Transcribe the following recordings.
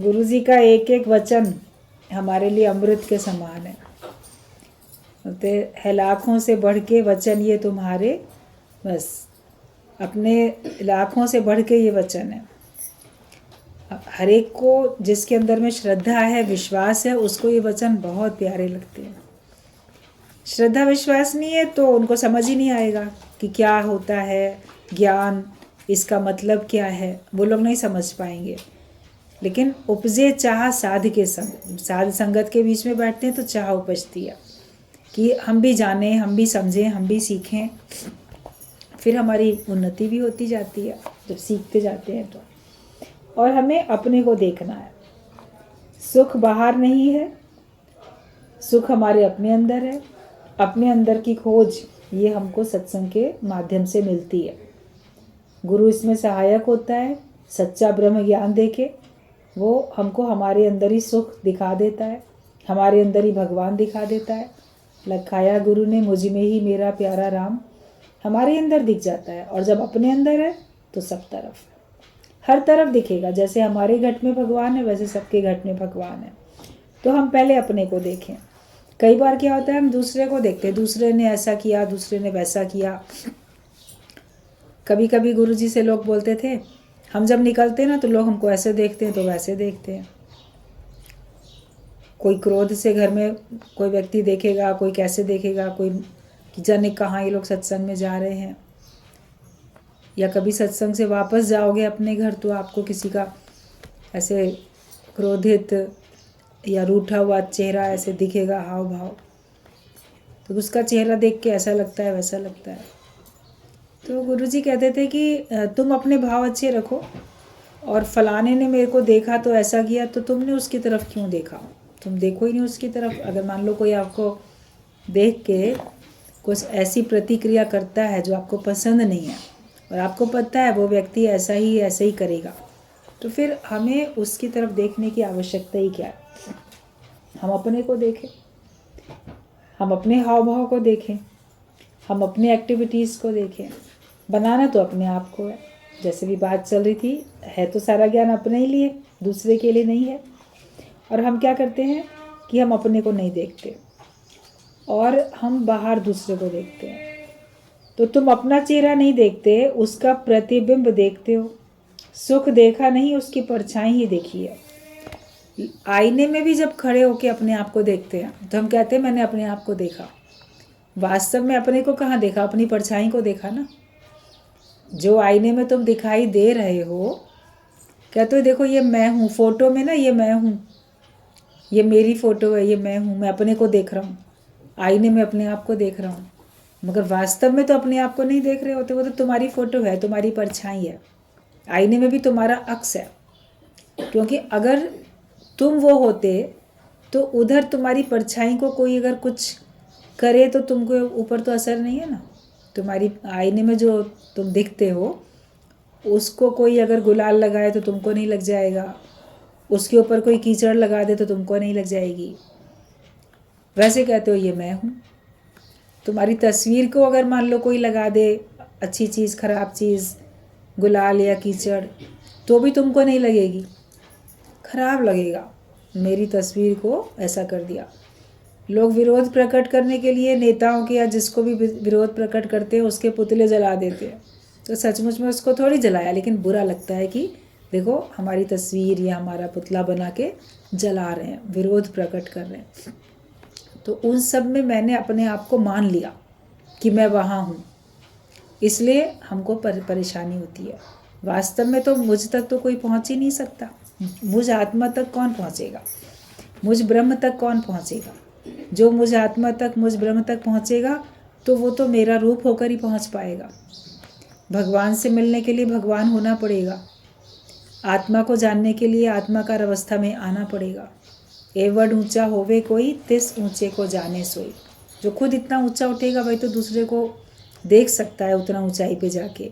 गुरु जी का एक एक वचन हमारे लिए अमृत के समान है। बोलते है लाखों से बढ़ के वचन ये तुम्हारे, बस अपने लाखों से बढ़ के ये वचन है। हर एक को जिसके अंदर में श्रद्धा है, विश्वास है, उसको ये वचन बहुत प्यारे लगते हैं। श्रद्धा विश्वास नहीं है तो उनको समझ ही नहीं आएगा कि क्या होता है ज्ञान, इसका मतलब क्या है, वो लोग नहीं समझ पाएंगे। लेकिन उपजे चाह साध के संग, साध संगत के बीच में बैठते हैं तो चाह उपजती है कि हम भी जानें, हम भी समझें, हम भी सीखें। फिर हमारी उन्नति भी होती जाती है जब सीखते जाते हैं तो। और हमें अपने को देखना है। सुख बाहर नहीं है, सुख हमारे अपने अंदर है। अपने अंदर की खोज ये हमको सत्संग के माध्यम से मिलती है। गुरु इसमें सहायक होता है। सच्चा ब्रह्म ज्ञान देके वो हमको हमारे अंदर ही सुख दिखा देता है, हमारे अंदर ही भगवान दिखा देता है। लखाया गुरु ने मुझ में ही मेरा प्यारा राम, हमारे अंदर दिख जाता है। और जब अपने अंदर है तो सब तरफ, हर तरफ दिखेगा। जैसे हमारे घट में भगवान है वैसे सबके घट में भगवान है। तो हम पहले अपने को देखें। कई बार क्या होता है हम दूसरे को देखते हैं, दूसरे ने ऐसा किया, दूसरे ने वैसा किया। कभी कभी गुरुजी से लोग बोलते थे, हम जब निकलते हैं ना तो लोग हमको ऐसे देखते हैं तो वैसे देखते हैं। कोई क्रोध से घर में कोई व्यक्ति देखेगा, कोई कैसे देखेगा, कोई कि जाने कहाँ ये लोग सत्संग में जा रहे हैं। या कभी सत्संग से वापस जाओगे अपने घर तो आपको किसी का ऐसे क्रोधित या रूठा हुआ चेहरा ऐसे दिखेगा, हाव भाव, तो उसका चेहरा देख के ऐसा लगता है वैसा लगता है। तो गुरुजी कहते थे कि तुम अपने भाव अच्छे रखो, और फलाने ने मेरे को देखा तो ऐसा किया, तो तुमने उसकी तरफ क्यों देखा? तुम देखो ही नहीं उसकी तरफ। अगर मान लो कोई आपको देख के कुछ ऐसी प्रतिक्रिया करता है जो आपको पसंद नहीं है और आपको पता है वो व्यक्ति ऐसा ही करेगा, तो फिर हमें उसकी तरफ देखने की आवश्यकता ही क्या है? हम अपने को देखें, हम अपने हाव भाव को देखें, हम अपने एक्टिविटीज़ को देखें। बनाना तो अपने आप को है। जैसे भी बात चल रही थी, है तो सारा ज्ञान अपने ही लिए, दूसरे के लिए नहीं है। और हम क्या करते हैं कि हम अपने को नहीं देखते और हम बाहर दूसरे को देखते हैं। तो तुम अपना चेहरा नहीं देखते, उसका प्रतिबिंब देखते हो। सुख देखा नहीं, उसकी परछाई ही देखी है। आईने में भी जब खड़े होके अपने आप को देखते हैं तो हम कहते हैं मैंने अपने आप को देखा। वास्तव में अपने को कहाँ देखा? अपनी परछाई को देखा ना। जो आईने में तुम दिखाई दे रहे हो, कहते हो देखो ये मैं हूँ, फोटो में ना ये मैं हूँ, ये मेरी फ़ोटो है, ये मैं हूँ, मैं अपने को देख रहा हूँ, आईने में अपने आप को देख रहा हूँ। मगर वास्तव में तो अपने आप को नहीं देख रहे होते, वो तो तुम्हारी फ़ोटो है, तुम्हारी परछाई है। आईने में भी तुम्हारा अक्स है। क्योंकि अगर तुम वो होते तो उधर तुम्हारी परछाई को कोई अगर कुछ करे तो तुमको ऊपर तो असर नहीं है ना। तुम्हारी आईने में जो तुम दिखते हो उसको कोई अगर गुलाल लगाए तो तुमको नहीं लग जाएगा, उसके ऊपर कोई कीचड़ लगा दे तो तुमको नहीं लग जाएगी। वैसे कहते हो ये मैं हूँ। तुम्हारी तस्वीर को अगर मान लो कोई लगा दे, अच्छी चीज़ ख़राब चीज़, गुलाल या कीचड़, तो भी तुमको नहीं लगेगी, खराब लगेगा। मेरी तस्वीर को ऐसा कर दिया। लोग विरोध प्रकट करने के लिए नेताओं के या जिसको भी विरोध प्रकट करते हैं उसके पुतले जला देते हैं। तो सचमुच में उसको थोड़ी जलाया, लेकिन बुरा लगता है कि देखो हमारी तस्वीर या हमारा पुतला बना के जला रहे हैं, विरोध प्रकट कर रहे हैं। तो उन सब में मैंने अपने आप को मान लिया कि मैं वहाँ हूँ, इसलिए हमको परेशानी होती है। वास्तव में तो मुझ तक तो कोई पहुँच ही नहीं सकता। मुझ आत्मा तक कौन पहुँचेगा? मुझ ब्रह्म तक कौन पहुँचेगा? जो मुझ आत्मा तक, मुझ ब्रह्म तक पहुँचेगा तो वो तो मेरा रूप होकर ही पहुँच पाएगा। भगवान से मिलने के लिए भगवान होना पड़ेगा। आत्मा को जानने के लिए आत्माकार अवस्था में आना पड़ेगा। एवड ऊंचा होवे कोई, तिस ऊंचे को जाने सोई। जो खुद इतना ऊंचा उठेगा वही तो दूसरे को देख सकता है उतना ऊंचाई पे जाके।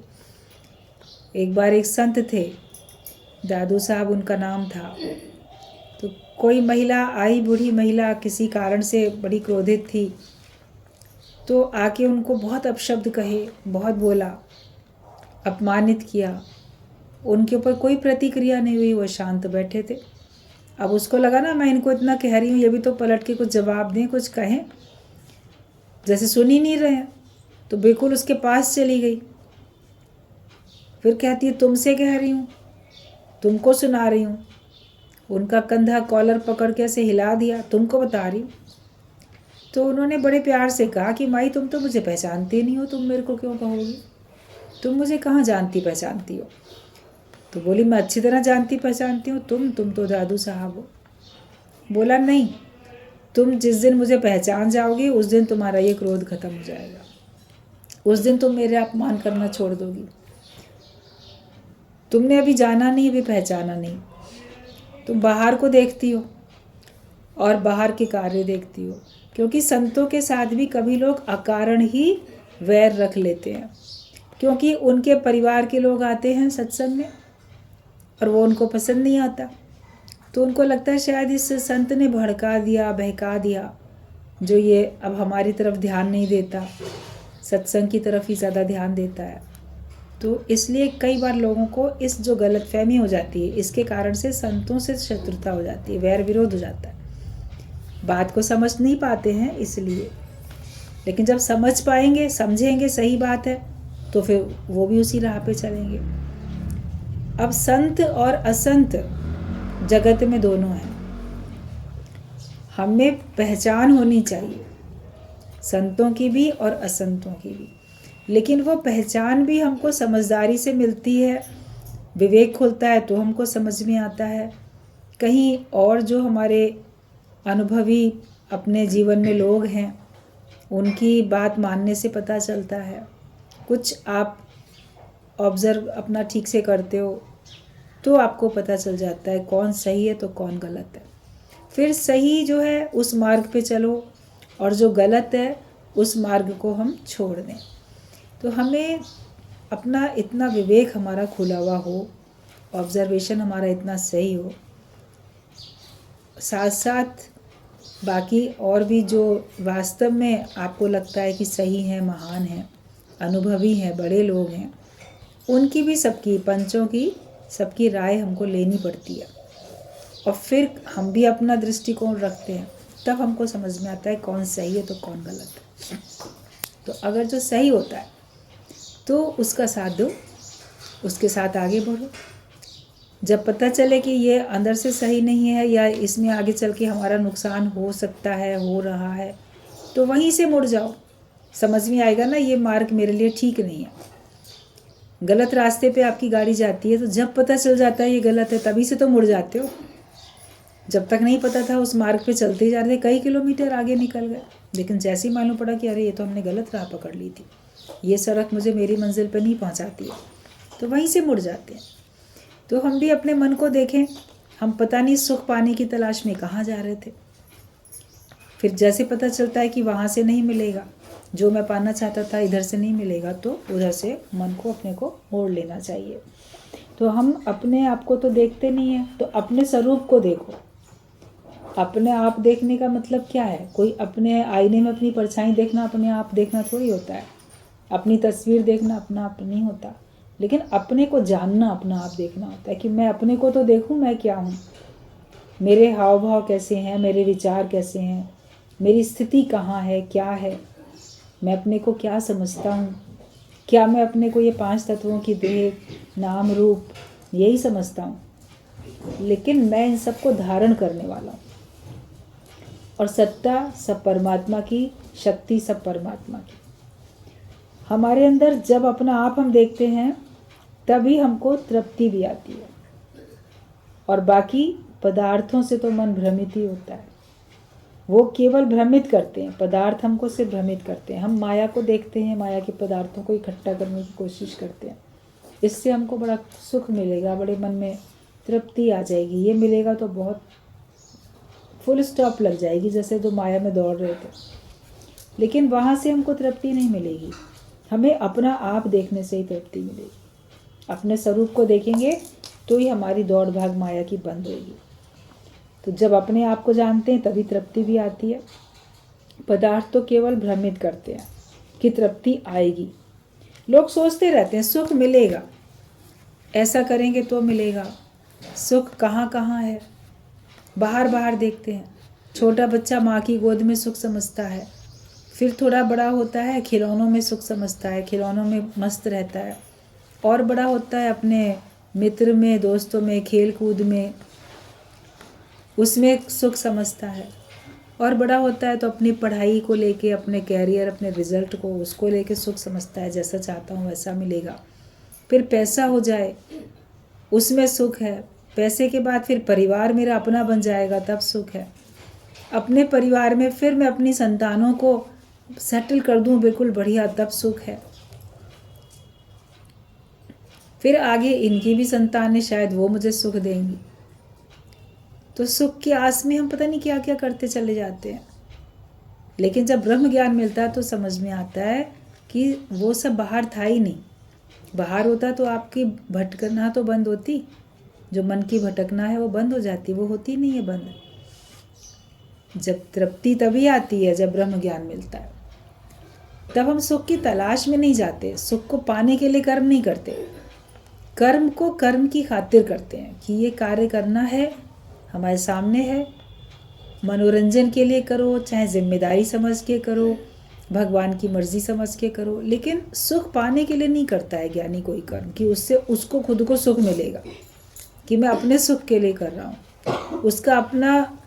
एक बार एक संत थे, दादू साहब उनका नाम था। तो कोई महिला आई, बूढ़ी महिला किसी कारण से बड़ी क्रोधित थी, तो आके उनको बहुत अपशब्द कहे, बहुत बोला, अपमानित किया। उनके ऊपर कोई प्रतिक्रिया नहीं हुई, वो शांत बैठे थे। अब उसको लगा ना मैं इनको इतना कह रही हूँ, ये भी तो पलट के कुछ जवाब दें, कुछ कहें, जैसे सुन ही नहीं रहे हैं। तो बिल्कुल उसके पास चली गई। फिर कहती है तुमसे कह रही हूँ, तुमको सुना रही हूँ। उनका कंधा कॉलर पकड़ के ऐसे हिला दिया, तुमको बता रही हूँ। तो उन्होंने बड़े प्यार से कहा कि माई तुम तो मुझे पहचानती नहीं हो, तुम मेरे को क्यों कहोगी, तुम मुझे कहाँ जानती पहचानती हो। तो बोली मैं अच्छी तरह जानती पहचानती हूँ, तुम तो दादू साहब हो। बोला नहीं, तुम जिस दिन मुझे पहचान जाओगी उस दिन तुम्हारा ये क्रोध खत्म हो जाएगा, उस दिन तुम मेरे अपमान करना छोड़ दोगी। तुमने अभी जाना नहीं, अभी पहचाना नहीं। तुम बाहर को देखती हो और बाहर के कार्य देखती हो, क्योंकि संतों के साथ भी कभी लोग अकारण ही वैर रख लेते हैं, क्योंकि उनके परिवार के लोग आते हैं सत्संग में और वो उनको पसंद नहीं आता। तो उनको लगता है शायद इस संत ने भड़का दिया, बहका दिया, जो ये अब हमारी तरफ ध्यान नहीं देता, सत्संग की तरफ ही ज़्यादा ध्यान देता है। तो इसलिए कई बार लोगों को इस जो गलतफहमी हो जाती है, इसके कारण से संतों से शत्रुता हो जाती है, वैर विरोध हो जाता है। बात को समझ नहीं पाते हैं इसलिए, लेकिन जब समझ पाएंगे, समझेंगे सही बात है, तो फिर वो भी उसी राह पे चलेंगे। अब संत और असंत जगत में दोनों हैं। हमें पहचान होनी चाहिए संतों की भी और असंतों की भी, लेकिन वो पहचान भी हमको समझदारी से मिलती है, विवेक खुलता है तो हमको समझ में आता है। कहीं और जो हमारे अनुभवी अपने जीवन में लोग हैं, उनकी बात मानने से पता चलता है। कुछ आप ऑब्ज़र्व अपना ठीक से करते हो तो आपको पता चल जाता है कौन सही है तो कौन गलत है। फिर सही जो है उस मार्ग पे चलो और जो गलत है उस मार्ग को हम छोड़ दें। तो हमें अपना इतना विवेक हमारा खुला हुआ हो, ऑब्जर्वेशन हमारा इतना सही हो, साथ साथ बाकी और भी जो वास्तव में आपको लगता है कि सही है, महान है, अनुभवी हैं, बड़े लोग हैं, उनकी भी, सबकी, पंचों की सबकी राय हमको लेनी पड़ती है। और फिर हम भी अपना दृष्टिकोण रखते हैं, तब हमको समझ में आता है कौन सही है तो कौन गलत है। तो अगर जो सही होता है तो उसका साथ दो, उसके साथ आगे बढ़ो। जब पता चले कि ये अंदर से सही नहीं है या इसमें आगे चल के हमारा नुकसान हो सकता है, हो रहा है, तो वहीं से मुड़ जाओ। समझ में आएगा ना ये मार्ग मेरे लिए ठीक नहीं है। गलत रास्ते पे आपकी गाड़ी जाती है तो जब पता चल जाता है ये गलत है, तभी से तो मुड़ जाते हो। जब तक नहीं पता था उस मार्ग पे चलते ही जा रहे थे, कई किलोमीटर आगे निकल गए, लेकिन जैसे ही मालूम पड़ा कि अरे ये तो हमने गलत राह पकड़ ली थी, ये सड़क मुझे मेरी मंजिल पे नहीं पहुंचाती है, तो वहीं से मुड़ जाते हैं। तो हम भी अपने मन को देखें, हम पता नहीं सुख पाने की तलाश में कहाँ जा रहे थे। फिर जैसे पता चलता है कि वहाँ से नहीं मिलेगा, जो मैं पाना चाहता था इधर से नहीं मिलेगा, तो उधर से मन को अपने को मोड़ लेना चाहिए। तो हम अपने आप को तो देखते नहीं हैं, तो अपने स्वरूप को देखो। अपने आप देखने का मतलब क्या है? कोई अपने आईने में अपनी परछाई देखना अपने आप देखना थोड़ी होता है। अपनी तस्वीर देखना अपना आप नहीं होता, लेकिन अपने को जानना अपना आप देखना होता है कि मैं अपने को तो देखूं, मैं क्या हूँ, मेरे हाव भाव कैसे हैं, मेरे विचार कैसे हैं, मेरी स्थिति कहाँ है, क्या है, मैं अपने को क्या समझता हूँ, क्या मैं अपने को ये 5 तत्वों की देह, नाम, रूप यही समझता हूँ, लेकिन मैं इन सबको धारण करने वाला हूँ। और सत्ता सब परमात्मा की, शक्ति सब परमात्मा की। हमारे अंदर जब अपना आप हम देखते हैं तभी हमको तृप्ति भी आती है, और बाकी पदार्थों से तो मन भ्रमित ही होता है। वो केवल भ्रमित करते हैं, पदार्थ हमको सिर्फ भ्रमित करते हैं। हम माया को देखते हैं, माया के पदार्थों को इकट्ठा करने की कोशिश करते हैं, इससे हमको बड़ा सुख मिलेगा, बड़े मन में तृप्ति आ जाएगी, ये मिलेगा तो बहुत फुल स्टॉप लग जाएगी, जैसे तो माया में दौड़ रहे थे। लेकिन वहाँ से हमको तृप्ति नहीं मिलेगी, हमें अपना आप देखने से ही तृप्ति मिलेगी। अपने स्वरूप को देखेंगे तो ही हमारी दौड़ भाग माया की बंद होगी। तो जब अपने आप को जानते हैं तभी तृप्ति भी आती है। पदार्थ तो केवल भ्रमित करते हैं कि तृप्ति आएगी। लोग सोचते रहते हैं सुख मिलेगा, ऐसा करेंगे तो मिलेगा। सुख कहाँ कहाँ है? बाहर बाहर देखते हैं। छोटा बच्चा माँ की गोद में सुख समझता है, फिर थोड़ा बड़ा होता है खिलौनों में सुख समझता है, खिलौनों में मस्त रहता है, और बड़ा होता है अपने मित्र में, दोस्तों में, खेल कूद में, उसमें सुख समझता है। और बड़ा होता है तो अपनी पढ़ाई को लेके, अपने कैरियर, अपने रिजल्ट को, उसको लेके सुख समझता है, जैसा चाहता हूँ वैसा मिलेगा। फिर पैसा हो जाए उसमें सुख है। पैसे के बाद फिर परिवार मेरा अपना बन जाएगा तब सुख है। अपने परिवार में फिर मैं अपनी संतानों को सेटल कर दूँ बिल्कुल बढ़िया, तब सुख है। फिर आगे इनकी भी संतानें, शायद वो मुझे सुख देंगी। तो सुख की आस में हम पता नहीं क्या क्या करते चले जाते हैं। लेकिन जब ब्रह्म ज्ञान मिलता है तो समझ में आता है कि वो सब बाहर था ही नहीं। बाहर होता तो आपकी भटकना तो बंद होती, जो मन की भटकना है वो बंद हो जाती, वो होती नहीं है बंद। जब तृप्ति तभी आती है जब ब्रह्म ज्ञान मिलता है। तब हम सुख की तलाश में नहीं जाते, सुख को पाने के लिए कर्म नहीं करते। कर्म को कर्म की खातिर करते हैं कि ये कार्य करना है, हमारे सामने है, मनोरंजन के लिए करो, चाहे जिम्मेदारी समझ के करो, भगवान की मर्जी समझ के करो। लेकिन सुख पाने के लिए नहीं करता है ज्ञानी कोई कर्म कि उससे उसको खुद को सुख मिलेगा, कि मैं अपने सुख के लिए कर रहा हूँ। उसका अपना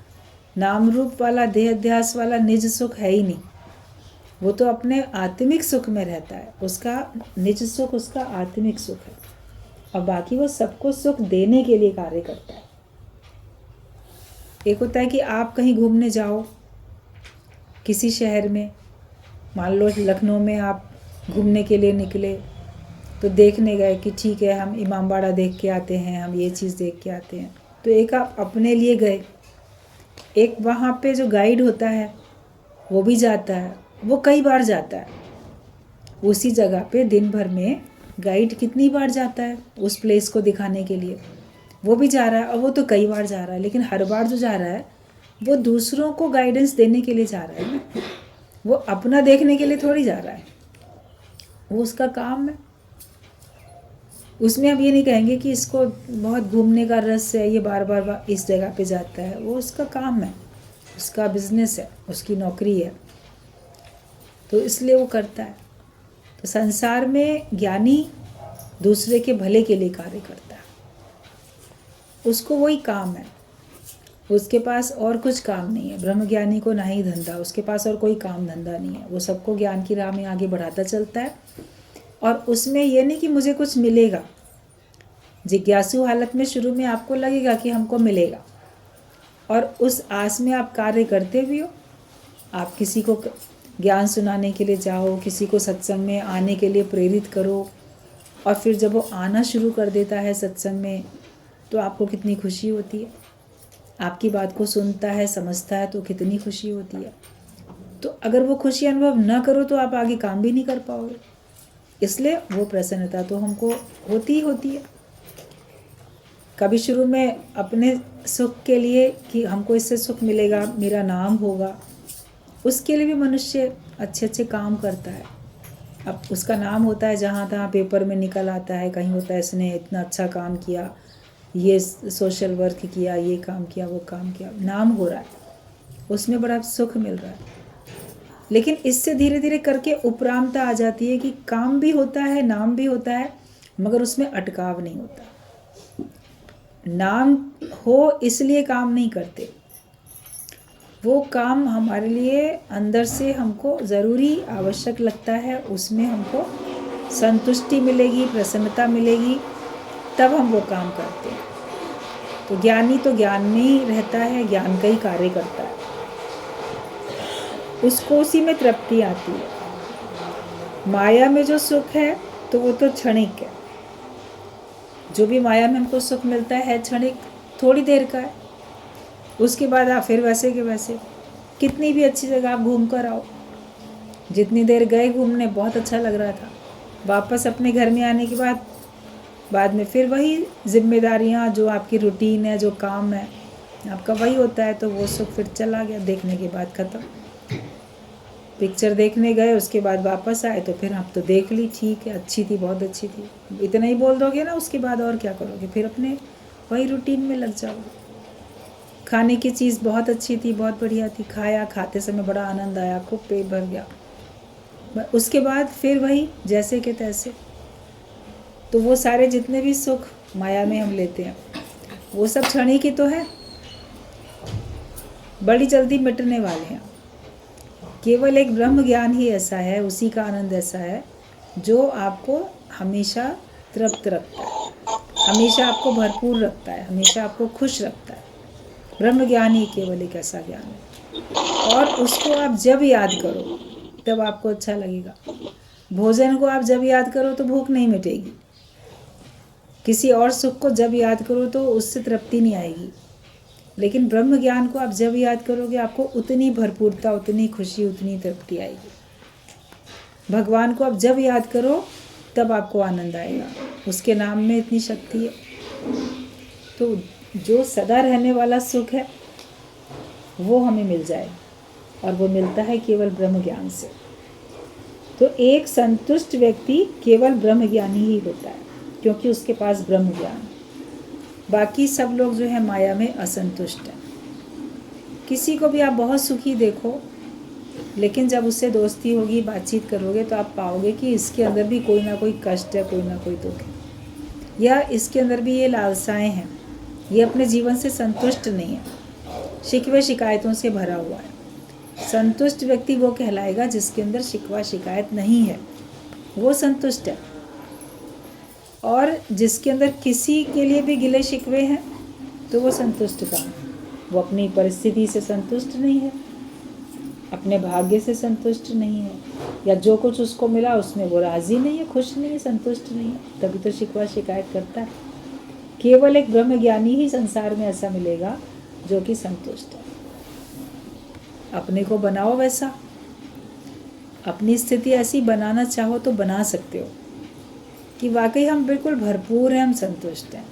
नाम रूप वाला, देह अध्यास वाला निज सुख है ही नहीं। वो तो अपने आत्मिक सुख में रहता है, उसका निज सुख उसका आत्मिक सुख है, और बाकी वो सबको सुख देने के लिए कार्य करता है। एक होता है कि आप कहीं घूमने जाओ किसी शहर में, मान लो लखनऊ में आप घूमने के लिए निकले, तो देखने गए कि ठीक है हम इमामबाड़ा देख के आते हैं, हम ये चीज़ देख के आते हैं। तो एक आप अपने लिए गए, एक वहाँ पे जो गाइड होता है वो भी जाता है, वो कई बार जाता है उसी जगह पे। दिन भर में गाइड कितनी बार जाता है उस प्लेस को दिखाने के लिए, वो भी जा रहा है, और वो तो कई बार जा रहा है। लेकिन हर बार जो जा रहा है वो दूसरों को गाइडेंस देने के लिए जा रहा है ना, वो अपना देखने के लिए थोड़ी जा रहा है। वो उसका काम है। उसमें हम ये नहीं कहेंगे कि इसको बहुत घूमने का रस है, ये बार बार इस जगह पे जाता है। वो उसका काम है, उसका बिजनेस है, उसकी नौकरी है, तो इसलिए वो करता है। तो संसार में ज्ञानी दूसरे के भले के लिए कार्य करता है, उसको वही काम है, उसके पास और कुछ काम नहीं है। ब्रह्मज्ञानी को ना ही धंधा, उसके पास और कोई काम धंधा नहीं है। वो सबको ज्ञान की राह में आगे बढ़ाता चलता है, और उसमें ये नहीं कि मुझे कुछ मिलेगा। जिज्ञासु हालत में शुरू में आपको लगेगा कि हमको मिलेगा, और उस आस में आप कार्य करते भी हो। आप किसी को ज्ञान सुनाने के लिए जाओ, किसी को सत्संग में आने के लिए प्रेरित करो, और फिर जब वो आना शुरू कर देता है सत्संग में, तो आपको कितनी खुशी होती है। आपकी बात को सुनता है, समझता है, तो कितनी खुशी होती है। तो अगर वो खुशी अनुभव न करो तो आप आगे काम भी नहीं कर पाओगे। इसलिए वो प्रसन्नता तो हमको होती ही होती है। कभी शुरू में अपने सुख के लिए कि हमको इससे सुख मिलेगा, मेरा नाम होगा, उसके लिए भी मनुष्य अच्छे अच्छे काम करता है। अब उसका नाम होता है, जहाँ तहाँ पेपर में निकल आता है, कहीं होता है इसने इतना अच्छा काम किया, ये सोशल वर्क किया, ये काम किया, वो काम किया, नाम हो रहा है, उसमें बड़ा सुख मिल रहा है। लेकिन इससे धीरे धीरे करके उपरामता आ जाती है कि काम भी होता है, नाम भी होता है, मगर उसमें अटकाव नहीं होता। नाम हो इसलिए काम नहीं करते, वो काम हमारे लिए अंदर से हमको ज़रूरी आवश्यक लगता है, उसमें हमको संतुष्टि मिलेगी, प्रसन्नता मिलेगी, तब हम वो काम करते हैं। तो ज्ञानी तो ज्ञान में ही रहता है, ज्ञान का ही कार्य करता है, उसको उसी में तृप्ति आती है। माया में जो सुख है तो वो तो क्षणिक है। जो भी माया में हमको सुख मिलता है क्षणिक, थोड़ी देर का है, उसके बाद आप फिर वैसे के वैसे। कितनी भी अच्छी जगह आप घूम कर आओ, जितनी देर गए घूमने बहुत अच्छा लग रहा था, वापस अपने घर में आने के बाद में फिर वही जिम्मेदारियां, जो आपकी रूटीन है, जो काम है आपका वही होता है, तो वो सुख फिर चला गया, देखने के बाद ख़त्म। पिक्चर देखने गए, उसके बाद वापस आए तो फिर आप तो देख ली, ठीक है, अच्छी थी, बहुत अच्छी थी, इतना ही बोल दोगे ना, उसके बाद और क्या करोगे, फिर अपने वही रूटीन में लग जाओगे। खाने की चीज़ बहुत अच्छी थी, बहुत बढ़िया थी, खाया, खाते समय बड़ा आनंद आया, खूब पेट भर गया। उसके बाद फिर वही जैसे के तैसे। तो वो सारे जितने भी सुख माया में हम लेते हैं वो सब क्षण की तो है, बड़ी जल्दी मिटने वाले हैं। केवल एक ब्रह्म ज्ञान ही ऐसा है, उसी का आनंद ऐसा है जो आपको हमेशा तृप्त रखता है, हमेशा आपको भरपूर रखता है, हमेशा आपको खुश रखता है। ब्रह्म ज्ञान ही केवल एक ऐसा ज्ञान है, और उसको आप जब याद करो तब आपको अच्छा लगेगा। भोजन को आप जब याद करो तो भूख नहीं मिटेगी, किसी और सुख को जब याद करो तो उससे तृप्ति नहीं आएगी, लेकिन ब्रह्म ज्ञान को आप जब याद करोगे आपको उतनी भरपूरता, उतनी खुशी, उतनी तृप्ति आएगी। भगवान को आप जब याद करो तब आपको आनंद आएगा, उसके नाम में इतनी शक्ति है। तो जो सदा रहने वाला सुख है वो हमें मिल जाए, और वो मिलता है केवल ब्रह्म ज्ञान से। तो एक संतुष्ट व्यक्ति केवल ब्रह्म ज्ञानी ही होता है, क्योंकि उसके पास ब्रह्म ज्ञान है। बाकी सब लोग जो है माया में असंतुष्ट हैं। किसी को भी आप बहुत सुखी देखो, लेकिन जब उससे दोस्ती होगी, बातचीत करोगे, तो आप पाओगे कि इसके अंदर भी कोई ना कोई कष्ट है, कोई ना कोई दुख है, या इसके अंदर भी ये लालसाएं हैं, ये अपने जीवन से संतुष्ट नहीं है, शिकवे शिकायतों से भरा हुआ है। संतुष्ट व्यक्ति वो कहलाएगा जिसके अंदर शिकवा शिकायत नहीं है, वो संतुष्ट है। और जिसके अंदर किसी के लिए भी गिले शिकवे हैं तो वो संतुष्ट कहाँ है? वो अपनी परिस्थिति से संतुष्ट नहीं है, अपने भाग्य से संतुष्ट नहीं है, या जो कुछ उसको मिला उसमें वो राज़ी नहीं है, खुश नहीं है, संतुष्ट नहीं है, तभी तो शिकवा शिकायत करता है। केवल एक ब्रह्म ज्ञानी ही संसार में ऐसा मिलेगा जो कि संतुष्ट है। अपने को बनाओ वैसा, अपनी स्थिति ऐसी बनाना चाहो तो बना सकते हो कि वाकई हम बिल्कुल भरपूर हैं, हम संतुष्ट हैं।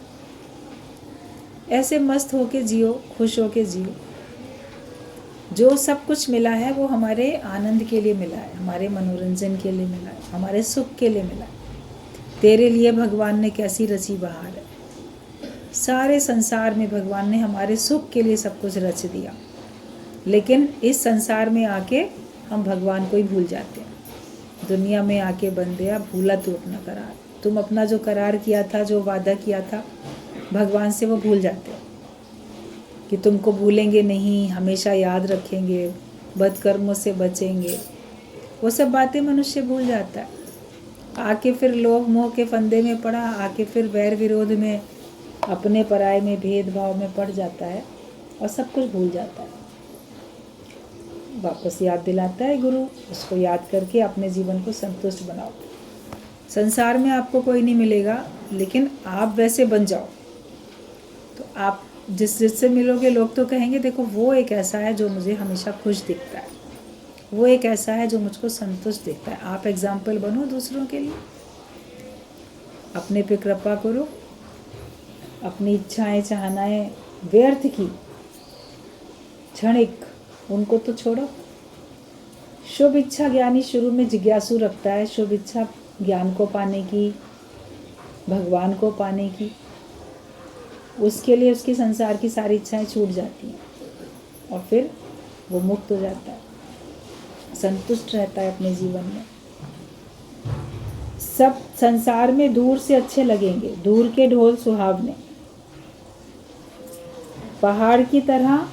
ऐसे मस्त होके जियो, खुश होके जियो। जो सब कुछ मिला है वो हमारे आनंद के लिए मिला है, हमारे मनोरंजन के लिए मिला है, हमारे सुख के लिए मिला है। तेरे लिए भगवान ने कैसी रची बहार है। सारे संसार में भगवान ने हमारे सुख के लिए सब कुछ रच दिया, लेकिन इस संसार में आके हम भगवान को ही भूल जाते हैं। दुनिया में आके बंदया भूला तू अपना करार। तुम अपना जो करार किया था, जो वादा किया था भगवान से, वो भूल जाते हो कि तुमको भूलेंगे नहीं, हमेशा याद रखेंगे, बदकर्मों से बचेंगे। वो सब बातें मनुष्य भूल जाता है। आके फिर लोभ मोह के फंदे में पड़ा, आके फिर वैर विरोध में, अपने पराये में, भेदभाव में पड़ जाता है और सब कुछ भूल जाता है। वापस याद दिलाता है गुरु, उसको याद करके अपने जीवन को संतुष्ट बनाओ। संसार में आपको कोई नहीं मिलेगा, लेकिन आप वैसे बन जाओ तो आप जिससे मिलोगे लोग तो कहेंगे देखो वो एक ऐसा है जो मुझे हमेशा खुश दिखता है, वो एक ऐसा है जो मुझको संतुष्ट दिखता है। आप एग्जाम्पल बनो दूसरों के लिए, अपने पे कृपा करो, अपनी इच्छाएं चाहनाएं व्यर्थ की, क्षणिक, उनको तो छोड़ो। शुभ इच्छा ज्ञानी शुरू में जिज्ञासु रखता है, शुभ इच्छा ज्ञान को पाने की, भगवान को पाने की। उसके लिए उसकी संसार की सारी इच्छाएं छूट जाती हैं और फिर वो मुक्त हो जाता है, संतुष्ट रहता है अपने जीवन में। सब संसार में दूर से अच्छे लगेंगे, दूर के ढोल सुहावने, पहाड़ की तरह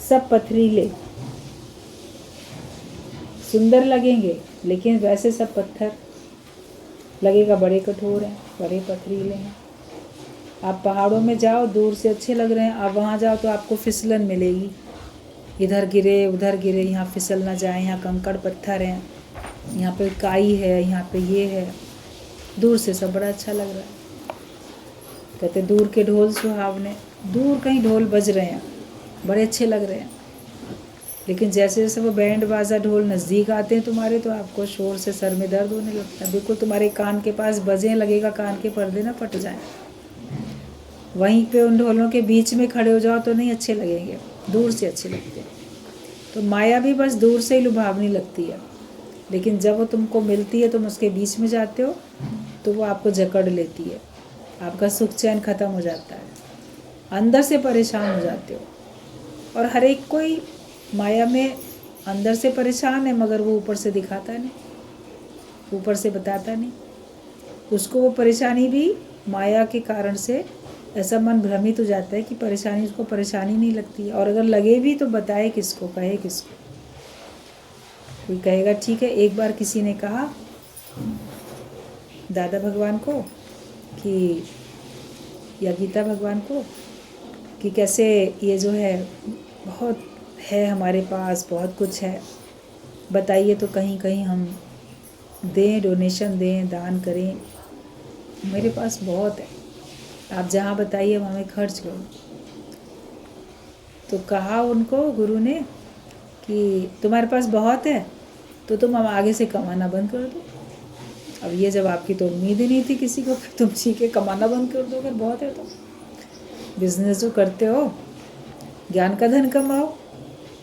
सब पथरीले सुंदर लगेंगे, लेकिन वैसे सब पत्थर लगेगा, बड़े कठोर हैं, बड़े पथरीले हैं। आप पहाड़ों में जाओ, दूर से अच्छे लग रहे हैं, आप वहाँ जाओ तो आपको फिसलन मिलेगी, इधर गिरे उधर गिरे, यहाँ फिसल ना जाए, यहाँ कंकड़ पत्थर हैं, यहाँ पे काई है, यहाँ पे ये है। दूर से सब बड़ा अच्छा लग रहा है। कहते दूर के ढोल सुहावने, दूर कहीं ढोल बज रहे हैं, बड़े अच्छे लग रहे हैं, लेकिन जैसे जैसे वो बैंड बाजा ढोल नज़दीक आते हैं तुम्हारे, तो आपको शोर से सर में दर्द होने लगता है। बिल्कुल तुम्हारे कान के पास बजे, लगेगा कान के पर्दे ना फट जाएं। वहीं पे उन ढोलों के बीच में खड़े हो जाओ तो नहीं अच्छे लगेंगे, दूर से अच्छे लगते हैं। तो माया भी बस दूर से ही लुभावनी लगती है, लेकिन जब वो तुमको मिलती है, तुम उसके बीच में जाते हो तो वो आपको जकड़ लेती है, आपका सुख चैन ख़त्म हो जाता है। अंदर से परेशान हो जाते हो। और हर एक कोई माया में अंदर से परेशान है, मगर वो ऊपर से दिखाता नहीं, ऊपर से बताता नहीं। उसको वो परेशानी भी माया के कारण से ऐसा मन भ्रमित हो जाता है कि परेशानी, उसको परेशानी नहीं लगती। और अगर लगे भी तो बताए किसको, कहे किसको। कोई कहेगा ठीक है। एक बार किसी ने कहा दादा भगवान को कि, या गीता भगवान को, कि कैसे ये जो है बहुत है हमारे पास, बहुत कुछ है, बताइए तो कहीं कहीं हम दें, डोनेशन दें, दान करें। मेरे पास बहुत है, आप जहाँ बताइए वहाँ मैं खर्च करूँ। तो कहा उनको गुरु ने कि तुम्हारे पास बहुत है तो तुम अब आगे से कमाना बंद कर दो। अब ये जब आपकी तो उम्मीद ही नहीं थी किसी को, तुम ठीक है कमाना बंद कर दो, अगर बहुत है तो। बिजनेस जो करते हो, ज्ञान का धन कमाओ।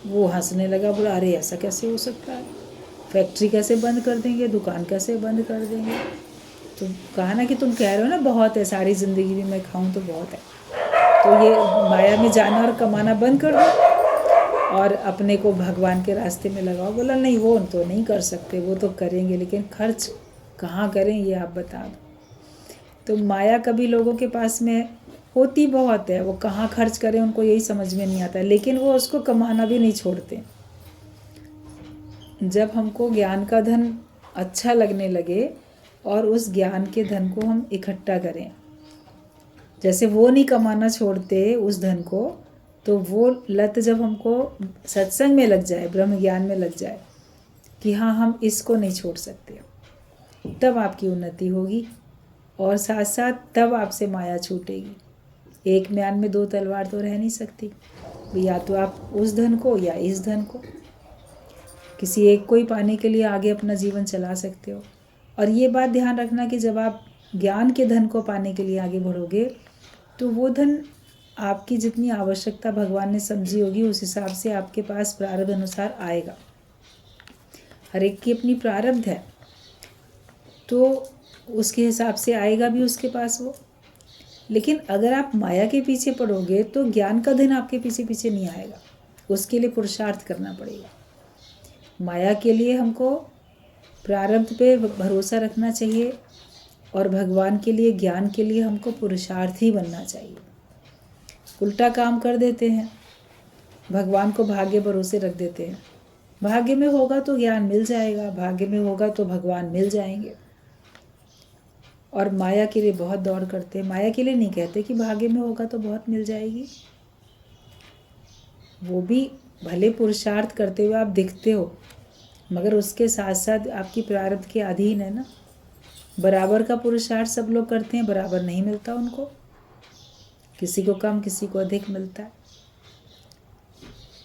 वो हंसने लगा, बोला अरे ऐसा कैसे हो सकता है, फैक्ट्री कैसे बंद कर देंगे, दुकान कैसे बंद कर देंगे। तो कहा ना कि तुम कह रहे हो ना बहुत है, सारी ज़िंदगी भी मैं खाऊं तो बहुत है, तो ये माया में जाना और कमाना बंद कर दो और अपने को भगवान के रास्ते में लगाओ। बोला नहीं, वो तो नहीं कर सकते, वो तो करेंगे, लेकिन खर्च कहाँ करें ये आप बता दो। तो माया कभी लोगों के पास में होती बहुत है, वो कहाँ खर्च करें उनको यही समझ में नहीं आता, लेकिन वो उसको कमाना भी नहीं छोड़ते। जब हमको ज्ञान का धन अच्छा लगने लगे और उस ज्ञान के धन को हम इकट्ठा करें, जैसे वो नहीं कमाना छोड़ते उस धन को, तो वो लत जब हमको सत्संग में लग जाए, ब्रह्म ज्ञान में लग जाए कि हाँ हम इसको नहीं छोड़ सकते, तब आपकी उन्नति होगी। और साथ साथ तब आपसे माया छूटेगी। एक म्यान में दो तलवार तो रह नहीं सकती, या तो आप उस धन को या इस धन को, किसी एक को ही पाने के लिए आगे अपना जीवन चला सकते हो। और ये बात ध्यान रखना कि जब आप ज्ञान के धन को पाने के लिए आगे बढ़ोगे तो वो धन आपकी जितनी आवश्यकता भगवान ने समझी होगी उस हिसाब से आपके पास प्रारब्ध अनुसार आएगा। हर एक की अपनी प्रारब्ध है, तो उसके हिसाब से आएगा भी उसके पास वो। लेकिन अगर आप माया के पीछे पड़ोगे तो ज्ञान का धन आपके पीछे पीछे नहीं आएगा, उसके लिए पुरुषार्थ करना पड़ेगा। माया के लिए हमको प्रारब्ध पे भरोसा रखना चाहिए और भगवान के लिए, ज्ञान के लिए हमको पुरुषार्थी बनना चाहिए। उल्टा काम कर देते हैं, भगवान को भाग्य भरोसे रख देते हैं। भाग्य में होगा तो ज्ञान मिल जाएगा, भाग्य में होगा तो भगवान मिल जाएंगे। और माया के लिए बहुत दौड़ करते हैं। माया के लिए नहीं कहते कि भाग्य में होगा तो बहुत मिल जाएगी, वो भी भले पुरुषार्थ करते हुए आप दिखते हो, मगर उसके साथ साथ आपकी प्रारब्ध के अधीन है ना। बराबर का पुरुषार्थ सब लोग करते हैं, बराबर नहीं मिलता उनको, किसी को कम किसी को अधिक मिलता है।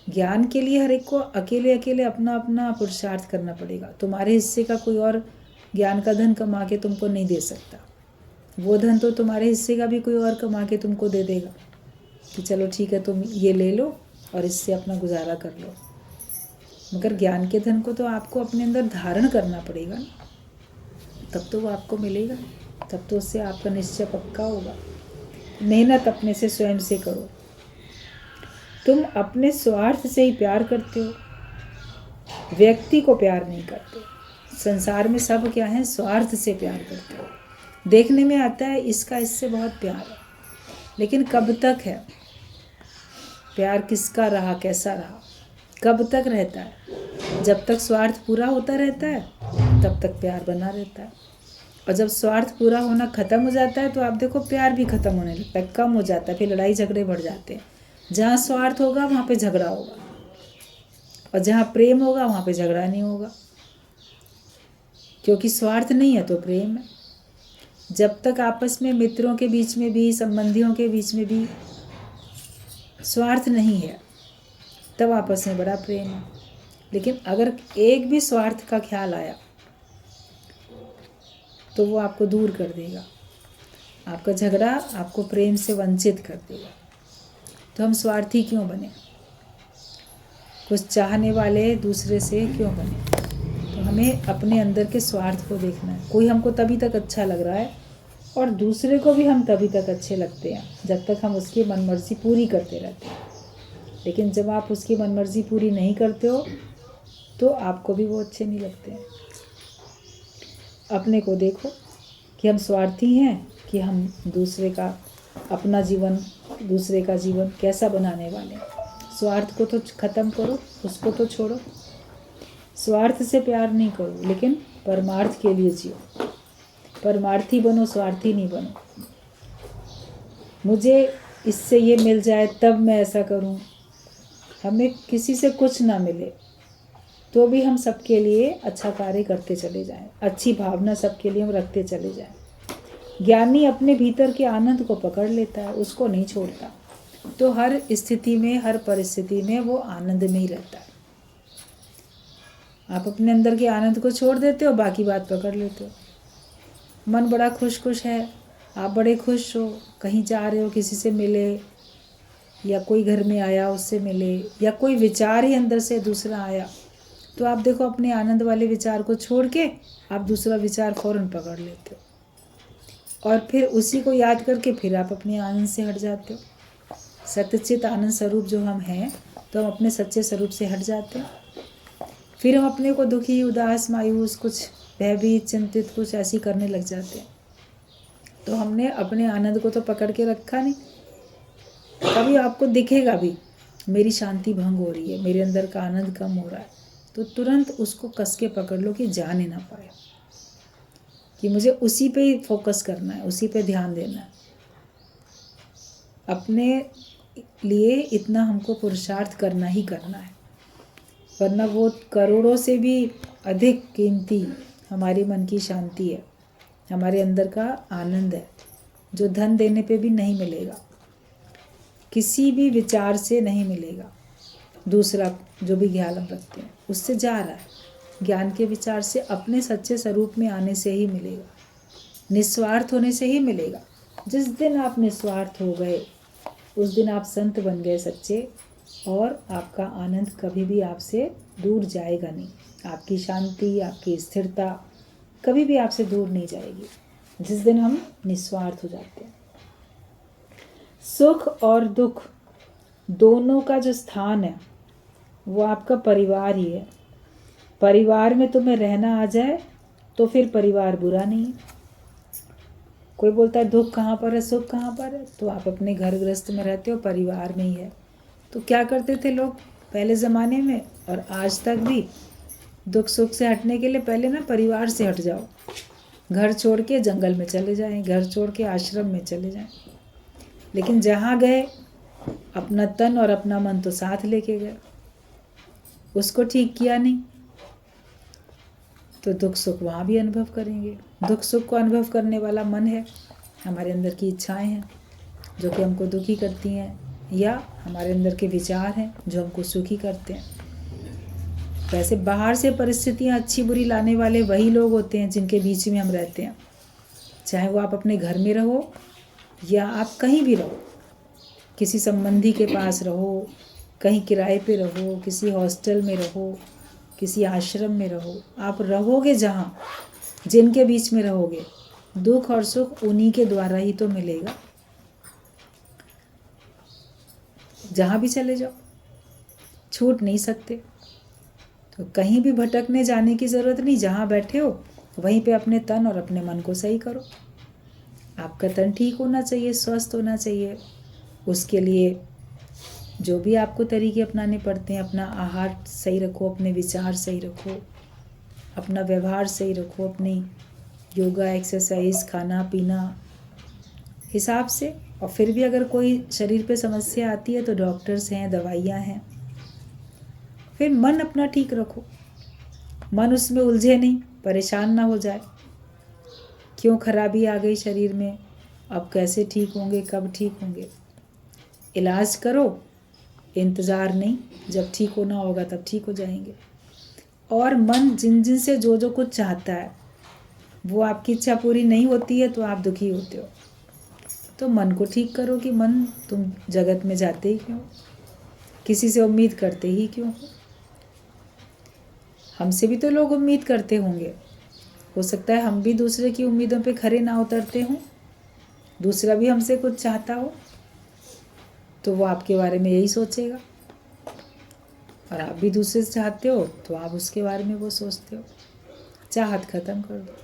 ज्ञान के लिए हर एक को अकेले अकेले अपना अपना पुरुषार्थ करना पड़ेगा। तुम्हारे हिस्से का कोई और ज्ञान का धन कमा के तुमको नहीं दे सकता, वो धन तो तुम्हारे हिस्से का भी कोई और कमा के तुमको दे देगा कि चलो ठीक है तुम ये ले लो और इससे अपना गुजारा कर लो। मगर ज्ञान के धन को तो आपको अपने अंदर धारण करना पड़ेगा ना, तब तो वो आपको मिलेगा, तब तो उससे आपका निश्चय पक्का होगा। मेहनत अपने से स्वयं से करो। तुम अपने स्वार्थ से ही प्यार करते हो, व्यक्ति को प्यार नहीं करते। संसार में सब क्या है, स्वार्थ से प्यार करते हो। देखने में आता है इसका इससे बहुत प्यार है, लेकिन कब तक है प्यार, किसका रहा, कैसा रहा, कब तक रहता है? जब तक स्वार्थ पूरा होता रहता है तब तक प्यार बना रहता है, और जब स्वार्थ पूरा होना ख़त्म हो जाता है तो आप देखो प्यार भी ख़त्म होने लगता है, कम हो जाता है, फिर लड़ाई झगड़े बढ़ जाते हैं। जहाँ स्वार्थ होगा वहाँ पे झगड़ा होगा, और जहाँ प्रेम होगा वहाँ पे झगड़ा नहीं होगा, क्योंकि स्वार्थ नहीं है तो प्रेम है। जब तक आपस में मित्रों के बीच में भी, संबंधियों के बीच में भी स्वार्थ नहीं है तब आपस में बड़ा प्रेम है। लेकिन अगर एक भी स्वार्थ का ख्याल आया तो वो आपको दूर कर देगा, आपका झगड़ा आपको प्रेम से वंचित कर देगा। तो हम स्वार्थी क्यों बने, कुछ चाहने वाले दूसरे से क्यों बने? तो हमें अपने अंदर के स्वार्थ को देखना है। कोई हमको तभी तक अच्छा लग रहा है और दूसरे को भी हम तभी तक अच्छे लगते हैं जब तक हम उसकी मनमर्जी पूरी करते रहते हैं। लेकिन जब आप उसकी मनमर्जी पूरी नहीं करते हो तो आपको भी वो अच्छे नहीं लगते हैं। अपने को देखो कि हम स्वार्थी हैं कि हम दूसरे का, अपना जीवन, दूसरे का जीवन कैसा बनाने वाले हैं। स्वार्थ को तो ख़त्म करो, उसको तो छोड़ो। स्वार्थ से प्यार नहीं करो, लेकिन परमार्थ के लिए जियो। परमार्थी बनो, स्वार्थी नहीं बनो। मुझे इससे ये मिल जाए तब मैं ऐसा करूं। हमें किसी से कुछ ना मिले तो भी हम सबके लिए अच्छा कार्य करते चले जाएं, अच्छी भावना सबके लिए हम रखते चले जाएं। ज्ञानी अपने भीतर के आनंद को पकड़ लेता है, उसको नहीं छोड़ता। तो हर स्थिति में, हर परिस्थिति में वो आनंद में ही रहता है। आप अपने अंदर के आनंद को छोड़ देते हो, बाकी बात पकड़ लेते हो। मन बड़ा खुश खुश है, आप बड़े खुश हो, कहीं जा रहे हो, किसी से मिले, या कोई घर में आया उससे मिले, या कोई विचार ही अंदर से दूसरा आया, तो आप देखो अपने आनंद वाले विचार को छोड़ के आप दूसरा विचार फौरन पकड़ लेते हो और फिर उसी को याद करके फिर आप अपने आनंद से हट जाते हो। सत्यचित आनंद स्वरूप जो हम हैं, तो हम अपने सच्चे स्वरूप से हट जाते हैं। फिर हम अपने को दुखी, उदास, मायूस, कुछ भयभीत, चिंतित कुछ ऐसी करने लग जाते हैं। तो हमने अपने आनंद को तो पकड़ के रखा नहीं। कभी आपको दिखेगा भी मेरी शांति भंग हो रही है, मेरे अंदर का आनंद कम हो रहा है, तो तुरंत उसको कस के पकड़ लो कि जाने ना पाए, कि मुझे उसी पे ही फोकस करना है, उसी पे ध्यान देना है। अपने लिए इतना हमको पुरुषार्थ करना ही करना है, वरना वो करोड़ों से भी अधिक कीमती हमारी मन की शांति है, हमारे अंदर का आनंद है, जो धन देने पे भी नहीं मिलेगा, किसी भी विचार से नहीं मिलेगा। दूसरा जो भी ज्ञान हम रखते हैं उससे जा रहा है, ज्ञान के विचार से अपने सच्चे स्वरूप में आने से ही मिलेगा, निस्वार्थ होने से ही मिलेगा। जिस दिन आप निस्वार्थ हो गए उस दिन आप संत बन गए सच्चे, और आपका आनंद कभी भी आपसे दूर जाएगा नहीं। आपकी शांति, आपकी स्थिरता कभी भी आपसे दूर नहीं जाएगी जिस दिन हम निस्वार्थ हो जाते हैं। सुख और दुख दोनों का जो स्थान है वो आपका परिवार ही है। परिवार में तुम्हें रहना आ जाए तो फिर परिवार बुरा नहीं है। कोई बोलता है दुख कहाँ पर है, सुख कहाँ पर है, तो आप अपने घर गृहस्थ में रहते हो, परिवार में ही है। तो क्या करते थे लोग पहले ज़माने में और आज तक भी, दुख सुख से हटने के लिए पहले ना परिवार से हट जाओ, घर छोड़ के जंगल में चले जाएं, घर छोड़ के आश्रम में चले जाएं। लेकिन जहाँ गए अपना तन और अपना मन तो साथ लेके गए, उसको ठीक किया नहीं तो दुख सुख वहाँ भी अनुभव करेंगे। दुख सुख को अनुभव करने वाला मन है, हमारे अंदर की इच्छाएं हैं जो कि हमको दुखी करती हैं, या हमारे अंदर के विचार हैं जो हमको सुखी करते हैं। वैसे बाहर से परिस्थितियाँ अच्छी बुरी लाने वाले वही लोग होते हैं जिनके बीच में हम रहते हैं, चाहे वो आप अपने घर में रहो या आप कहीं भी रहो, किसी संबंधी के पास रहो, कहीं किराए पे रहो, किसी हॉस्टल में रहो, किसी आश्रम में रहो, आप रहोगे जहाँ, जिनके बीच में रहोगे, दुख और सुख उन्हीं के द्वारा ही तो मिलेगा। जहाँ भी चले जाओ, छूट नहीं सकते। तो कहीं भी भटकने जाने की ज़रूरत नहीं, जहाँ बैठे हो वहीं पे अपने तन और अपने मन को सही करो। आपका तन ठीक होना चाहिए, स्वस्थ होना चाहिए। उसके लिए जो भी आपको तरीके अपनाने पड़ते हैं, अपना आहार सही रखो, अपने विचार सही रखो, अपना व्यवहार सही रखो, अपनी योगा, एक्सरसाइज, खाना पीना हिसाब से। और फिर भी अगर कोई शरीर पे समस्या आती है तो डॉक्टर्स हैं, दवाइयाँ हैं। फिर मन अपना ठीक रखो, मन उसमें उलझे नहीं, परेशान ना हो जाए, क्यों खराबी आ गई शरीर में, अब कैसे ठीक होंगे, कब ठीक होंगे। इलाज करो, इंतज़ार नहीं, जब ठीक होना होगा तब ठीक हो जाएंगे। और मन जिन जिन से जो जो कुछ चाहता है वो आपकी इच्छा पूरी नहीं होती है तो आप दुखी होते हो। तो मन को ठीक करो कि मन, तुम जगत में जाते ही क्यों, किसी से उम्मीद करते ही क्यों हो। हमसे भी तो लोग उम्मीद करते होंगे, हो सकता है हम भी दूसरे की उम्मीदों पे खरे ना उतरते हों, दूसरा भी हमसे कुछ चाहता हो तो वो आपके बारे में यही सोचेगा, और आप भी दूसरे से चाहते हो तो आप उसके बारे में वो सोचते हो। चाहत खत्म कर दो।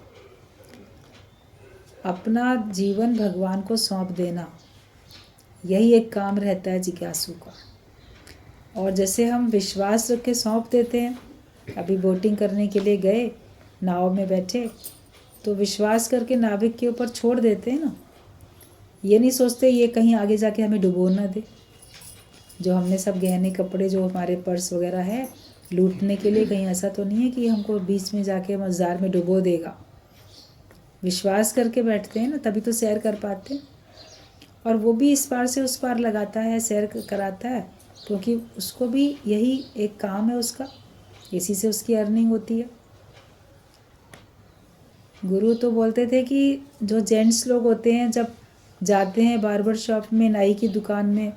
अपना जीवन भगवान को सौंप देना, यही एक काम रहता है जिज्ञासु का। और जैसे हम विश्वास रख के सौंप देते हैं, अभी बोटिंग करने के लिए गए, नाव में बैठे तो विश्वास करके नाविक के ऊपर छोड़ देते हैं ना। ये नहीं सोचते ये कहीं आगे जाके हमें डुबो ना दे। जो हमने सब गहने कपड़े जो हमारे पर्स वगैरह है लूटने के लिए, कहीं ऐसा तो नहीं है कि हमको बीच में जाके मज़ार में डुबो देगा। विश्वास करके बैठते हैं ना, तभी तो सैर कर पाते हैं। और वो भी इस पार से उस पार लगाता है, सैर कराता है, क्योंकि उसको भी यही एक काम है उसका, इसी से उसकी अर्निंग होती है। गुरु तो बोलते थे कि जो जेंट्स लोग होते हैं जब जाते हैं बार्बर शॉप में, नाई की दुकान में,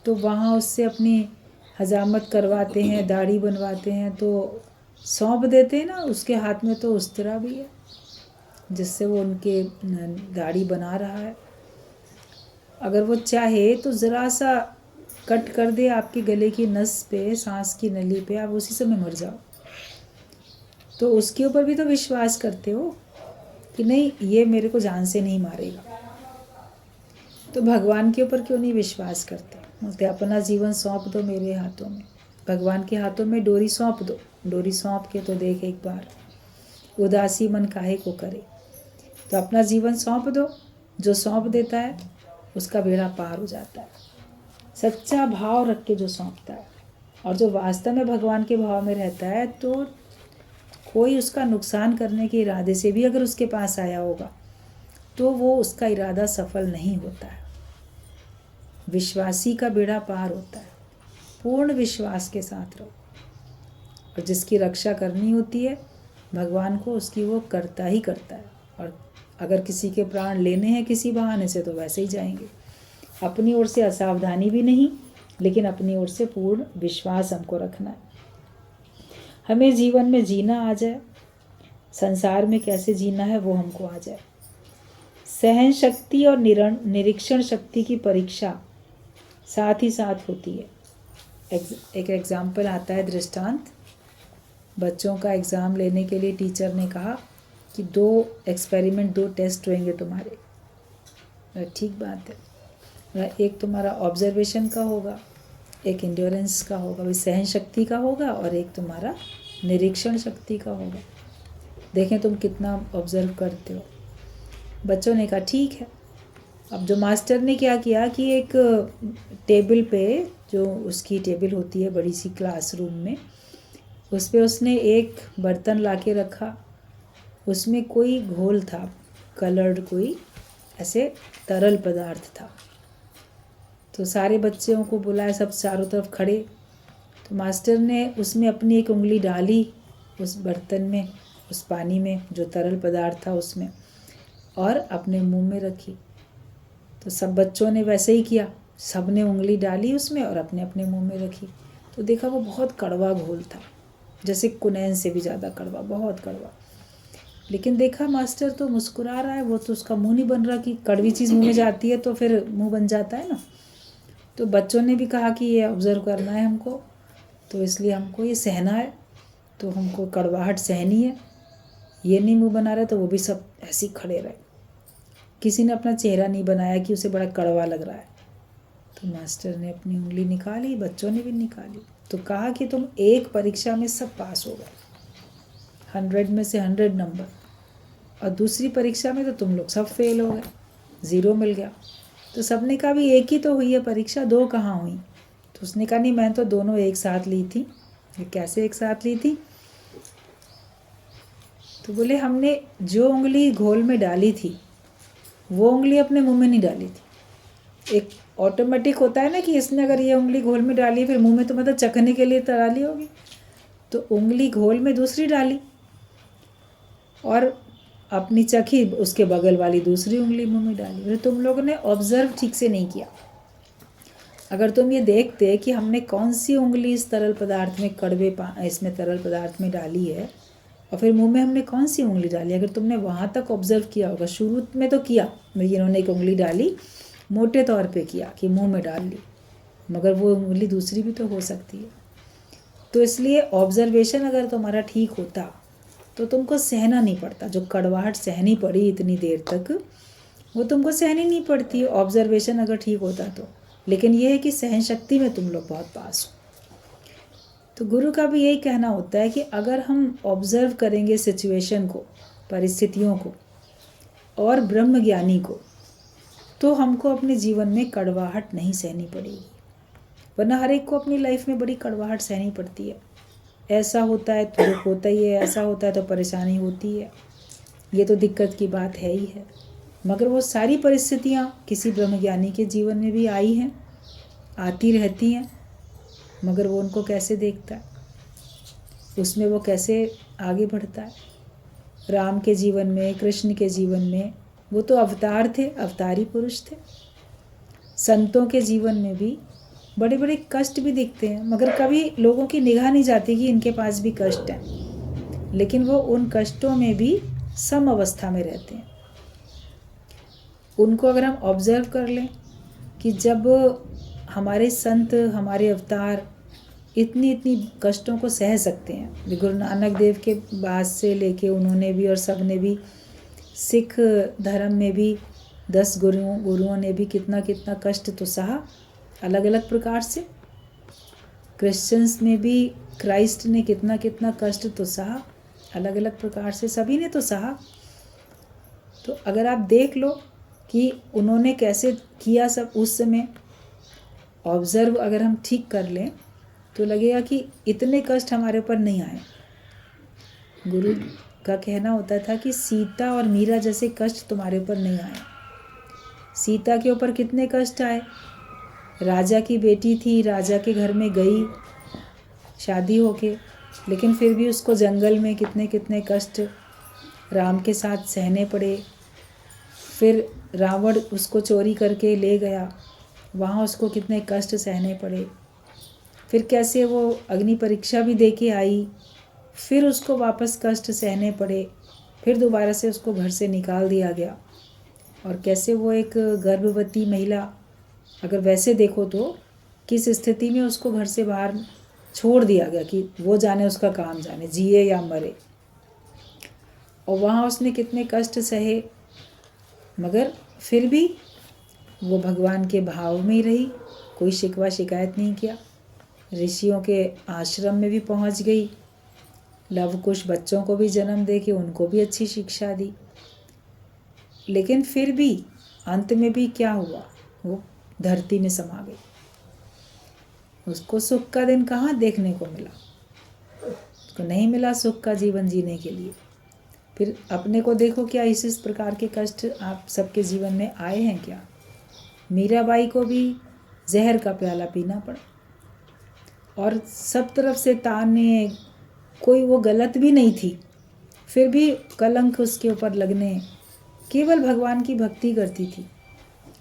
तो वहाँ उससे अपनी हजामत करवाते हैं, दाढ़ी बनवाते हैं, तो सौंप देते हैं ना उसके हाथ में, तो उस तरह भी है जिससे वो उनके दाढ़ी बना रहा है। अगर वो चाहे तो ज़रा सा कट कर दे आपके गले की नस पे, सांस की नली पे, आप उसी समय मर जाओ, तो उसके ऊपर भी तो विश्वास करते हो कि नहीं ये मेरे को जान से नहीं मारेगा। तो भगवान के ऊपर क्यों नहीं विश्वास करते? बोलते अपना जीवन सौंप दो मेरे हाथों में। भगवान के हाथों में डोरी सौंप दो। डोरी सौंप के तो देख एक बार, उदासी मन काहे को करे। तो अपना जीवन सौंप दो। जो सौंप देता है उसका बेड़ा पार हो जाता है। सच्चा भाव रख के जो सौंपता है, और जो वास्तव में भगवान के भाव में रहता है, तो कोई उसका नुकसान करने के इरादे से भी अगर उसके पास आया होगा तो वो उसका इरादा सफल नहीं होता है। विश्वासी का बेड़ा पार होता है। पूर्ण विश्वास के साथ रहो, और जिसकी रक्षा करनी होती है भगवान को, उसकी वो करता ही करता है। और अगर किसी के प्राण लेने हैं किसी बहाने से तो वैसे ही जाएंगे। अपनी ओर से असावधानी भी नहीं, लेकिन अपनी ओर से पूर्ण विश्वास हमको रखना है। हमें जीवन में जीना आ जाए, संसार में कैसे जीना है वो हमको आ जाए। सहन शक्ति और निरीक्षण शक्ति की परीक्षा साथ ही साथ होती है। एक एग्जाम्पल आता है, दृष्टांत। बच्चों का एग्ज़ाम लेने के लिए टीचर ने कहा कि 2 एक्सपेरिमेंट 2 टेस्ट होंगे तुम्हारे। ठीक बात है। एक तुम्हारा ऑब्जर्वेशन का होगा, एक इंड्योरेंस का होगा, सहन शक्ति का होगा, और एक तुम्हारा निरीक्षण शक्ति का होगा। देखें तुम कितना ऑब्जर्व करते हो। बच्चों ने कहा ठीक है। अब जो मास्टर ने क्या किया कि एक टेबल पे, जो उसकी टेबल होती है बड़ी सी क्लासरूम में, उस पे उसने एक बर्तन लाके रखा। उसमें कोई घोल था, कलर्ड कोई ऐसे तरल पदार्थ था। तो सारे बच्चों को बुलाया, सब चारों तरफ खड़े। तो मास्टर ने उसमें अपनी एक उंगली डाली उस बर्तन में, उस पानी में जो तरल पदार्थ था उसमें, और अपने मुंह में रखी। तो सब बच्चों ने वैसे ही किया, सब ने उंगली डाली उसमें और अपने अपने मुंह में रखी। तो देखा वो बहुत कड़वा घोल था, जैसे कुनैन से भी ज़्यादा कड़वा, बहुत कड़वा। लेकिन देखा मास्टर तो मुस्कुरा रहा है, वो तो उसका मुंह नहीं बन रहा कि कड़वी चीज़ मुंह में जाती है तो फिर मुंह बन जाता है ना। तो बच्चों ने भी कहा कि ये ऑब्ज़र्व करना है हमको, तो इसलिए हमको ये सहना है, तो हमको कड़वाहट सहनी है। ये नहीं मुंह बना रहे तो वो भी सब ऐसे ही खड़े रहे। किसी ने अपना चेहरा नहीं बनाया कि उसे बड़ा कड़वा लग रहा है। तो मास्टर ने अपनी उंगली निकाली, बच्चों ने भी निकाली, तो कहा कि तुम एक परीक्षा में सब पास हो गए, 100 में से 100 नंबर, और दूसरी परीक्षा में तो तुम लोग सब फेल हो गए, 0 मिल गया। तो सबने कहा भी एक ही तो हुई है परीक्षा, 2 कहाँ हुई? तो उसने कहा नहीं, मैं तो दोनों एक साथ ली थी। ये कैसे एक साथ ली थी? तो बोले हमने जो उंगली घोल में डाली थी वो उंगली अपने मुंह में नहीं डाली थी। एक ऑटोमेटिक होता है ना कि इसने अगर ये उंगली घोल में डाली फिर मुंह में तो मतलब चखने के लिए डाली होगी, तो उंगली घोल में दूसरी डाली और अपनी चखी, उसके बगल वाली दूसरी उंगली मुंह में डाली। फिर तुम लोगों ने ऑब्जर्व ठीक से नहीं किया। अगर तुम ये देखते कि हमने कौन सी उंगली इस तरल पदार्थ में इसमें तरल पदार्थ में डाली है, और फिर मुंह में हमने कौन सी उंगली डाली? अगर तुमने वहाँ तक ऑब्जर्व किया होगा, शुरू में तो किया, इन्होंने एक उंगली डाली, मोटे तौर पे किया कि मुंह में डाल ली, मगर वो उंगली दूसरी भी तो हो सकती है। तो इसलिए ऑब्जर्वेशन अगर तुम्हारा ठीक होता तो तुमको सहना नहीं पड़ता। जो कड़वाहट सहनी पड़ी इतनी देर तक, वो तुमको सहनी नहीं पड़ती है ऑब्जर्वेशन अगर ठीक होता तो। लेकिन ये है कि सहन शक्ति में तुम लोग बहुत पास हो। तो गुरु का भी यही कहना होता है कि अगर हम ऑब्जर्व करेंगे सिचुएशन को, परिस्थितियों को और ब्रह्म ज्ञानी को, तो हमको अपने जीवन में कड़वाहट नहीं सहनी पड़ेगी। वरना हर एक को अपनी लाइफ में बड़ी कड़वाहट सहनी पड़ती है। ऐसा होता है तो दुख होता ही है, ऐसा होता है तो परेशानी होती है, ये तो दिक्कत की बात है ही है। मगर वो सारी परिस्थितियाँ किसी ब्रह्मज्ञानी के जीवन में भी आई हैं, आती रहती हैं, मगर वो उनको कैसे देखता है, उसमें वो कैसे आगे बढ़ता है। राम के जीवन में, कृष्ण के जीवन में वो तो अवतार थे, अवतारी पुरुष थे। संतों के जीवन में भी बड़े बड़े कष्ट भी दिखते हैं, मगर कभी लोगों की निगाह नहीं जाती कि इनके पास भी कष्ट हैं, लेकिन वो उन कष्टों में भी सम अवस्था में रहते हैं। उनको अगर हम ऑब्जर्व कर लें कि जब हमारे संत, हमारे अवतार इतनी इतनी कष्टों को सह सकते हैं। गुरु नानक देव के बाद से लेके उन्होंने भी और सब ने भी, सिख धर्म में भी 10 गुरुओं ने भी कितना कितना कष्ट तो सहा अलग अलग प्रकार से। क्रिश्चियंस में भी क्राइस्ट ने कितना कितना कष्ट तो सहा अलग अलग प्रकार से, सभी ने तो सहा। तो अगर आप देख लो कि उन्होंने कैसे किया सब उस समय, ऑब्जर्व अगर हम ठीक कर लें तो लगेगा कि इतने कष्ट हमारे ऊपर नहीं आए। गुरु का कहना होता था कि सीता और मीरा जैसे कष्ट तुम्हारे ऊपर नहीं आए। सीता के ऊपर कितने कष्ट आए, राजा की बेटी थी, राजा के घर में गई शादी होके, लेकिन फिर भी उसको जंगल में कितने कितने कष्ट राम के साथ सहने पड़े। फिर रावण उसको चोरी करके ले गया, वहाँ उसको कितने कष्ट सहने पड़े। फिर कैसे वो अग्नि परीक्षा भी दे के आई, फिर उसको वापस कष्ट सहने पड़े, फिर दोबारा से उसको घर से निकाल दिया गया। और कैसे वो एक गर्भवती महिला, अगर वैसे देखो तो किस स्थिति में उसको घर से बाहर छोड़ दिया गया कि वो जाने उसका काम जाने, जिए या मरे। और वहाँ उसने कितने कष्ट सहे, मगर फिर भी वो भगवान के भाव में ही रही, कोई शिकवा शिकायत नहीं किया। ऋषियों के आश्रम में भी पहुँच गई, लवकुश बच्चों को भी जन्म दे के उनको भी अच्छी शिक्षा दी। लेकिन फिर भी अंत में भी क्या हुआ, वो धरती में समा गई। उसको सुख का दिन कहाँ देखने को मिला, उसको नहीं मिला सुख का जीवन जीने के लिए। फिर अपने को देखो, क्या इस प्रकार के कष्ट आप सबके जीवन में आए हैं क्या? मीराबाई को भी जहर का प्याला पीना पड़ा और सब तरफ से ताने, कोई वो गलत भी नहीं थी, फिर भी कलंक उसके ऊपर लगने, केवल भगवान की भक्ति करती थी,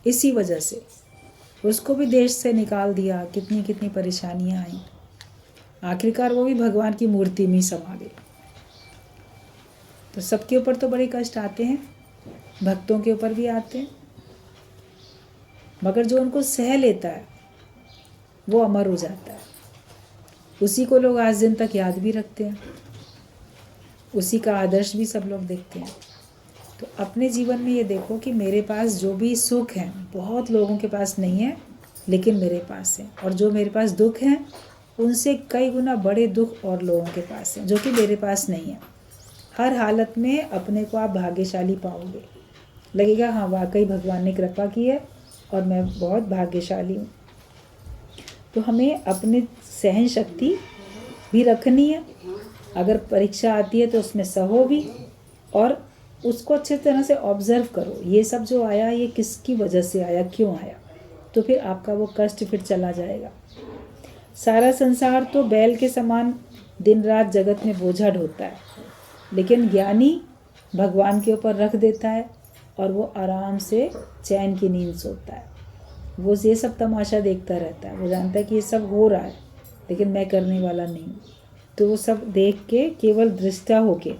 इसी वजह से उसको भी देश से निकाल दिया। कितनी कितनी परेशानियां आई, आखिरकार वो भी भगवान की मूर्ति में समा गई। तो सबके ऊपर तो बड़े कष्ट आते हैं, भक्तों के ऊपर भी आते हैं, मगर जो उनको सह लेता है वो अमर हो जाता है। उसी को लोग आज दिन तक याद भी रखते हैं, उसी का आदर्श भी सब लोग देखते हैं। तो अपने जीवन में ये देखो कि मेरे पास जो भी सुख है, बहुत लोगों के पास नहीं है, लेकिन मेरे पास है। और जो मेरे पास दुख हैं, उनसे कई गुना बड़े दुख और लोगों के पास हैं, जो कि मेरे पास नहीं है। हर हालत में अपने को आप भाग्यशाली पाओगे, लगेगा हाँ वाकई भगवान ने कृपा की है और मैं बहुत भाग्यशाली हूँ। तो हमें अपनी सहन शक्ति भी रखनी है। अगर परीक्षा आती है तो उसमें सहो भी, और उसको अच्छे तरह से ऑब्जर्व करो, ये सब जो आया ये किसकी वजह से आया, क्यों आया, तो फिर आपका वो कष्ट फिर चला जाएगा। सारा संसार तो बैल के समान दिन रात जगत में बोझा ढोता है, लेकिन ज्ञानी भगवान के ऊपर रख देता है और वो आराम से चैन की नींद सोता है। वो ये सब तमाशा देखता रहता है, वो जानता है कि ये सब हो रहा है, लेकिन मैं करने वाला नहीं हूँ। तो वो सब देख के केवल दृष्टा होके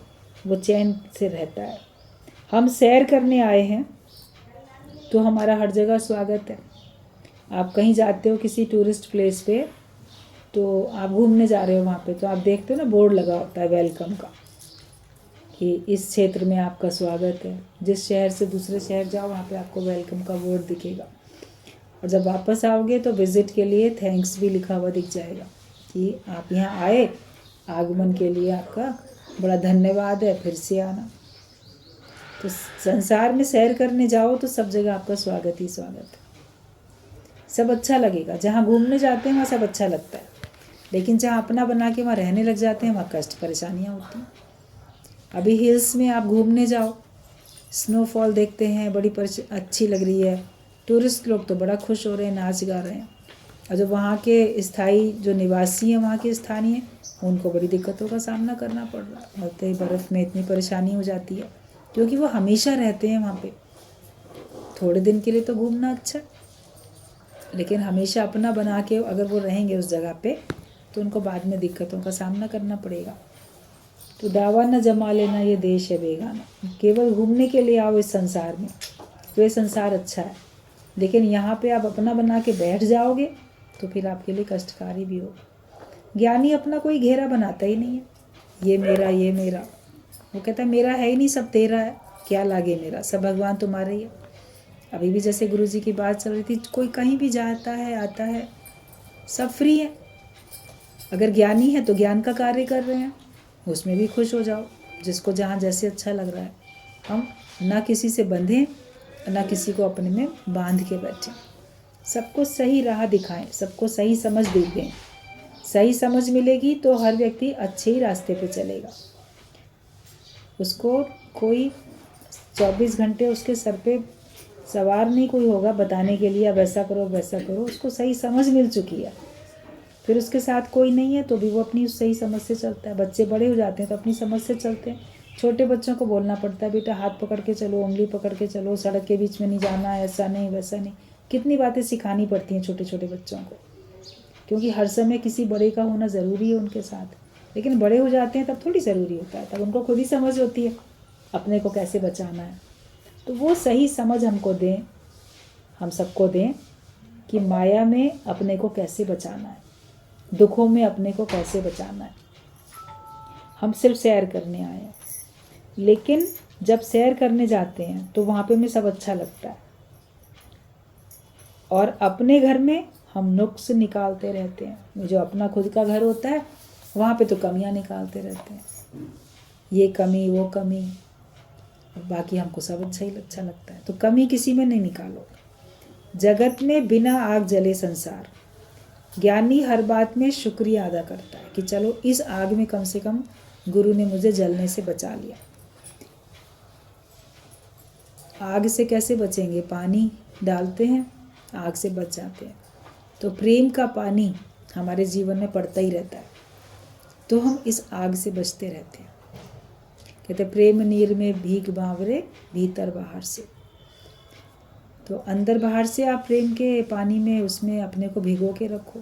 वो चैन से रहता है। हम सैर करने आए हैं तो हमारा हर जगह स्वागत है। आप कहीं जाते हो किसी टूरिस्ट प्लेस पे, तो आप घूमने जा रहे हो वहाँ पे, तो आप देखते हो ना बोर्ड लगा होता है वेलकम का, कि इस क्षेत्र में आपका स्वागत है। जिस शहर से दूसरे शहर जाओ वहाँ पे आपको वेलकम का बोर्ड दिखेगा। और जब वापस आओगे तो विज़िट के लिए थैंक्स भी लिखा हुआ दिख जाएगा कि आप यहाँ आए, आगमन के लिए आपका बड़ा धन्यवाद है, फिर से आना। तो संसार में सैर करने जाओ तो सब जगह आपका स्वागत ही स्वागत है, सब अच्छा लगेगा। जहाँ घूमने जाते हैं वहाँ सब अच्छा लगता है, लेकिन जहाँ अपना बना के वहाँ रहने लग जाते हैं वहाँ कष्ट परेशानियाँ होती हैं। अभी हिल्स में आप घूमने जाओ, स्नोफॉल देखते हैं, बड़ी अच्छी लग रही है, टूरिस्ट लोग तो बड़ा खुश हो रहे हैं, नाच गा रहे हैं। और जो वहाँ के स्थायी जो निवासी हैं, वहाँ के स्थानीय, उनको बड़ी दिक्कतों का सामना करना पड़ रहा है। होते ही बर्फ़ में इतनी परेशानी हो जाती है, क्योंकि वो हमेशा रहते हैं वहाँ पे। थोड़े दिन के लिए तो घूमना अच्छा, लेकिन हमेशा अपना बना के अगर वो रहेंगे उस जगह पे, तो उनको बाद में दिक्कतों का सामना करना पड़ेगा। तो दावा न जमा लेना ये देश है बेगाना। केवल घूमने के लिए आओ इस संसार में, तो ये संसार अच्छा है, लेकिन यहाँ पे आप अपना बना के बैठ जाओगे तो फिर आपके लिए कष्टकारी भी होगा। ज्ञानी अपना कोई घेरा बनाता ही नहीं है, ये मेरा ये मेरा। वो कहता है मेरा है ही नहीं, सब तेरा है, क्या लागे मेरा, सब भगवान तुम्हारे ही है। अभी भी जैसे गुरु जी की बात चल रही थी, कोई कहीं भी जाता है आता है, सब फ्री है। अगर ज्ञानी है तो ज्ञान का कार्य कर रहे हैं, उसमें भी खुश हो जाओ, जिसको जहाँ जैसे अच्छा लग रहा है। हम ना किसी से बंधें, ना किसी को अपने में बांध के बैठें, सबको सही राह दिखाएं, सबको सही समझ दें। सही समझ मिलेगी तो हर व्यक्ति अच्छे ही रास्ते पे चलेगा। उसको कोई 24 घंटे उसके सर पे सवार नहीं कोई होगा बताने के लिए, अब ऐसा करो वैसा करो। उसको सही समझ मिल चुकी है, फिर उसके साथ कोई नहीं है तो भी वो अपनी उस सही समझ से चलता है। बच्चे बड़े हो जाते हैं तो अपनी समझ से चलते हैं। छोटे बच्चों को बोलना पड़ता है, बेटा हाथ पकड़ के चलो, उंगली पकड़ के चलो, सड़क के बीच में नहीं जाना, ऐसा नहीं वैसा नहीं। कितनी बातें सिखानी पड़ती हैं छोटे छोटे बच्चों को, क्योंकि हर समय किसी बड़े का होना ज़रूरी है उनके साथ। लेकिन बड़े हो जाते हैं तब थोड़ी ज़रूरी होता है, तब उनको खुद ही समझ होती है अपने को कैसे बचाना है। तो वो सही समझ हमको दें, हम सबको दें कि माया में अपने को कैसे बचाना है, दुखों में अपने को कैसे बचाना है। हम सिर्फ सैर करने आए हैं, लेकिन जब सैर करने जाते हैं तो वहाँ पे हमें सब अच्छा लगता है, और अपने घर में हम नुक्स निकालते रहते हैं। जो अपना खुद का घर होता है वहाँ पे तो कमियाँ निकालते रहते हैं, ये कमी वो कमी, बाकी हमको सब अच्छा लगता है। तो कमी किसी में नहीं निकालो। जगत में बिना आग जले संसार। ज्ञानी हर बात में शुक्रिया अदा करता है कि चलो इस आग में कम से कम गुरु ने मुझे जलने से बचा लिया। आग से कैसे बचेंगे? पानी डालते हैं, आग से बच जाते हैं। तो प्रेम का पानी हमारे जीवन में पड़ता ही रहता है, तो हम इस आग से बचते रहते हैं। कहते प्रेम नीर में भीग बावरे, भीतर बाहर से। तो अंदर बाहर से आप प्रेम के पानी में उसमें अपने को भिगो के रखो,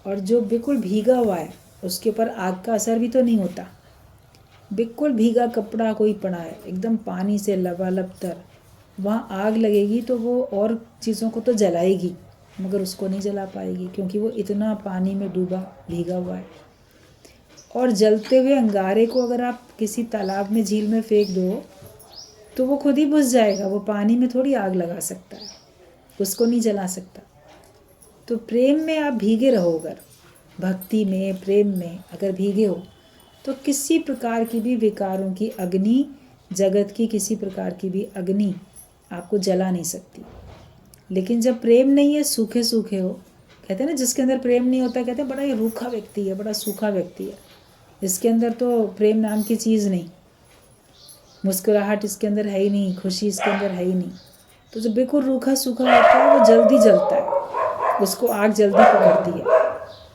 और जो बिल्कुल भीगा हुआ है उसके ऊपर आग का असर भी तो नहीं होता। बिल्कुल भीगा कपड़ा कोई पड़ा है एकदम पानी से लबालब तर, वहाँ आग लगेगी तो वो और चीज़ों को तो जलाएगी मगर उसको नहीं जला पाएगी, क्योंकि वो इतना पानी में डूबा भीगा हुआ है। और जलते हुए अंगारे को अगर आप किसी तालाब में झील में फेंक दो तो वो खुद ही बुझ जाएगा, वो पानी में थोड़ी आग लगा सकता है, उसको नहीं जला सकता। तो प्रेम में आप भीगे रहो, अगर भक्ति में प्रेम में अगर भीगे हो तो किसी प्रकार की भी विकारों की अग्नि, जगत की किसी प्रकार की भी अग्नि आपको जला नहीं सकती। लेकिन जब प्रेम नहीं है, सूखे सूखे हो, कहते हैं ना जिसके अंदर प्रेम नहीं होता कहते हैं बड़ा ये रूखा व्यक्ति है, बड़ा सूखा व्यक्ति है, इसके अंदर तो प्रेम नाम की चीज़ नहीं, मुस्कुराहट इसके अंदर है ही नहीं, खुशी इसके अंदर है ही नहीं। तो जो बिल्कुल रूखा सूखा होता है वो जल्दी जलता है, उसको आग जल्दी पकड़ती है,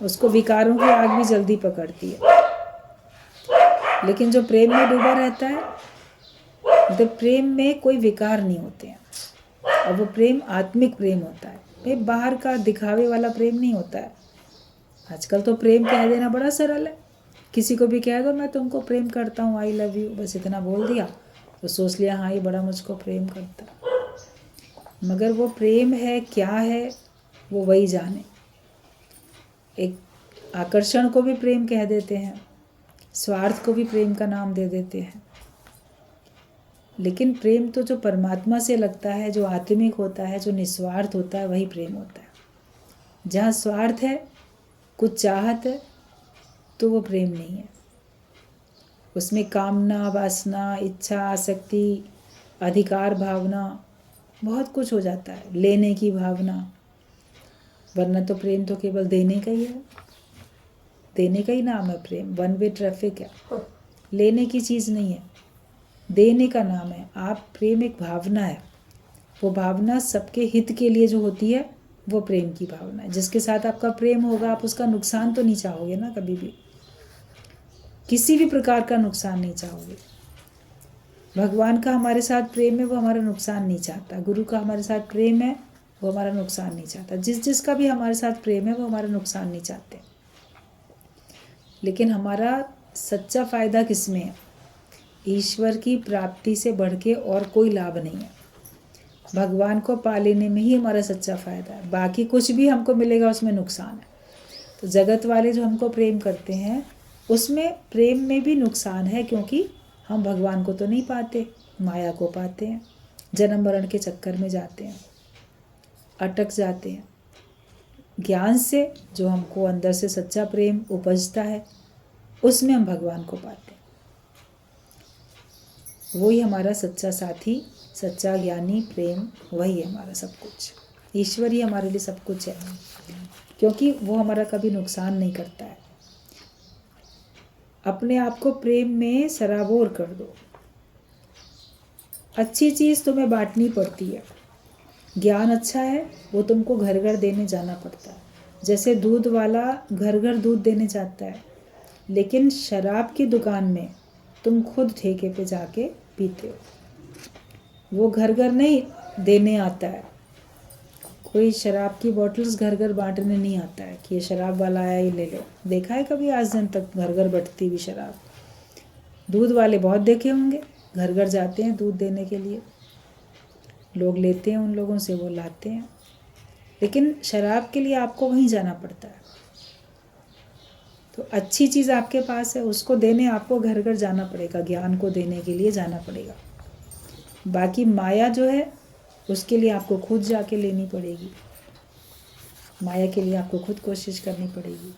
उसको विकारों की आग भी जल्दी पकड़ती है। लेकिन जो प्रेम में डूबा रहता है, तो प्रेम में कोई विकार नहीं होते हैं, और वो प्रेम आत्मिक प्रेम होता है। भाई बाहर का दिखावे वाला प्रेम नहीं होता है, आजकल तो प्रेम कह देना बड़ा सरल है, किसी को भी कह दो मैं तुमको प्रेम करता हूँ, आई लव यू, बस इतना बोल दिया तो सोच लिया हाँ ये बड़ा मुझको प्रेम करता। मगर वो प्रेम है क्या है वो वही जाने। एक आकर्षण को भी प्रेम कह देते हैं, स्वार्थ को भी प्रेम का नाम दे देते हैं, लेकिन प्रेम तो जो परमात्मा से लगता है, जो आत्मिक होता है, जो निस्वार्थ होता है, वही प्रेम होता है। जहाँ स्वार्थ है, कुछ चाहत है, तो वो प्रेम नहीं है। उसमें कामना, वासना, इच्छा, आसक्ति, अधिकार भावना, बहुत कुछ हो जाता है, लेने की भावना। वरना तो प्रेम तो केवल देने का ही है, देने का ही नाम है प्रेम। वन वे ट्रैफिक है, लेने की चीज़ नहीं है, देने का नाम है। आप प्रेम एक भावना है, वो भावना सबके हित के लिए जो होती है वो प्रेम की भावना है। जिसके साथ आपका प्रेम होगा आप उसका नुकसान तो नहीं चाहोगे ना, कभी भी किसी भी प्रकार का नुकसान नहीं चाहोगे। भगवान का हमारे साथ प्रेम है, वो हमारा नुकसान नहीं चाहता। गुरु का हमारे साथ प्रेम है, वो हमारा नुकसान नहीं चाहता। जिसका भी हमारे साथ प्रेम है वो हमारा नुकसान नहीं चाहते। लेकिन हमारा सच्चा फ़ायदा किस में है? ईश्वर की प्राप्ति से बढ़ के और कोई लाभ नहीं है। भगवान को पा लेने में ही हमारा सच्चा फ़ायदा है। बाकी कुछ भी हमको मिलेगा उसमें नुकसान है। तो जगत वाले जो हमको प्रेम करते हैं उसमें प्रेम में भी नुकसान है, क्योंकि हम भगवान को तो नहीं पाते, माया को पाते हैं। जन्म मरण के चक्कर में जाते हैं, अटक जाते हैं। ज्ञान से जो हमको अंदर से सच्चा प्रेम उपजता है उसमें हम भगवान को पाते हैं। वही हमारा सच्चा साथी, सच्चा ज्ञानी प्रेम, वही है हमारा सब कुछ। ईश्वर ही हमारे लिए सब कुछ है, क्योंकि वो हमारा कभी नुकसान नहीं करता है। अपने आप को प्रेम में सराबोर कर दो। अच्छी चीज़ तुम्हें बांटनी पड़ती है। ज्ञान अच्छा है वो तुमको घर घर देने जाना पड़ता है। जैसे दूध वाला घर घर दूध देने जाता है, लेकिन शराब की दुकान में तुम खुद ठेके पे जाके पीते हो। वो घर घर नहीं देने आता है। कोई शराब की बॉटल्स घर घर बांटने नहीं आता है कि ये शराब वाला आया ये ले लो। देखा है कभी आज दिन तक घर घर बंटती हुई शराब? दूध वाले बहुत देखे होंगे, घर घर जाते हैं दूध देने के लिए, लोग लेते हैं उन लोगों से, वो लाते हैं। लेकिन शराब के लिए आपको वहीं जाना पड़ता है। तो अच्छी चीज़ आपके पास है, उसको देने आपको घर घर जाना पड़ेगा, ज्ञान को देने के लिए जाना पड़ेगा। बाकी माया जो है उसके लिए आपको खुद जाके लेनी पड़ेगी। माया के लिए आपको खुद कोशिश करनी पड़ेगी।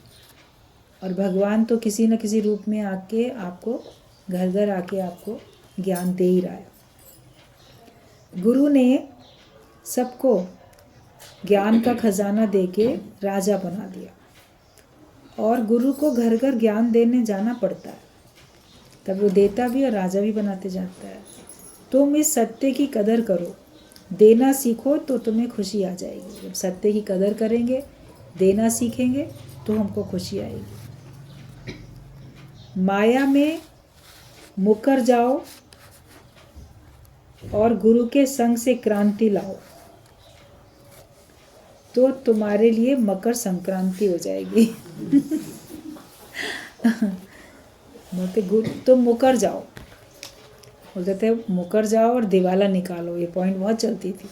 और भगवान तो किसी न किसी रूप में आके आपको घर घर आके आपको ज्ञान दे ही रहा है। गुरु ने सबको ज्ञान का खजाना देके राजा बना दिया, और गुरु को घर घर ज्ञान देने जाना पड़ता है, तब वो देता भी और राजा भी बनाते जाता है। तुम इस सत्य की कदर करो, देना सीखो तो तुम्हें खुशी आ जाएगी। जब सत्य की कदर करेंगे, देना सीखेंगे तो हमको खुशी आएगी। माया में मुकर जाओ और गुरु के संग से क्रांति लाओ तो तुम्हारे लिए मकर संक्रांति हो जाएगी। बोलते गुरु तुम मुकर जाओ, बोलते थे मुकर जाओ और दिवाला निकालो। ये पॉइंट बहुत चलती थी।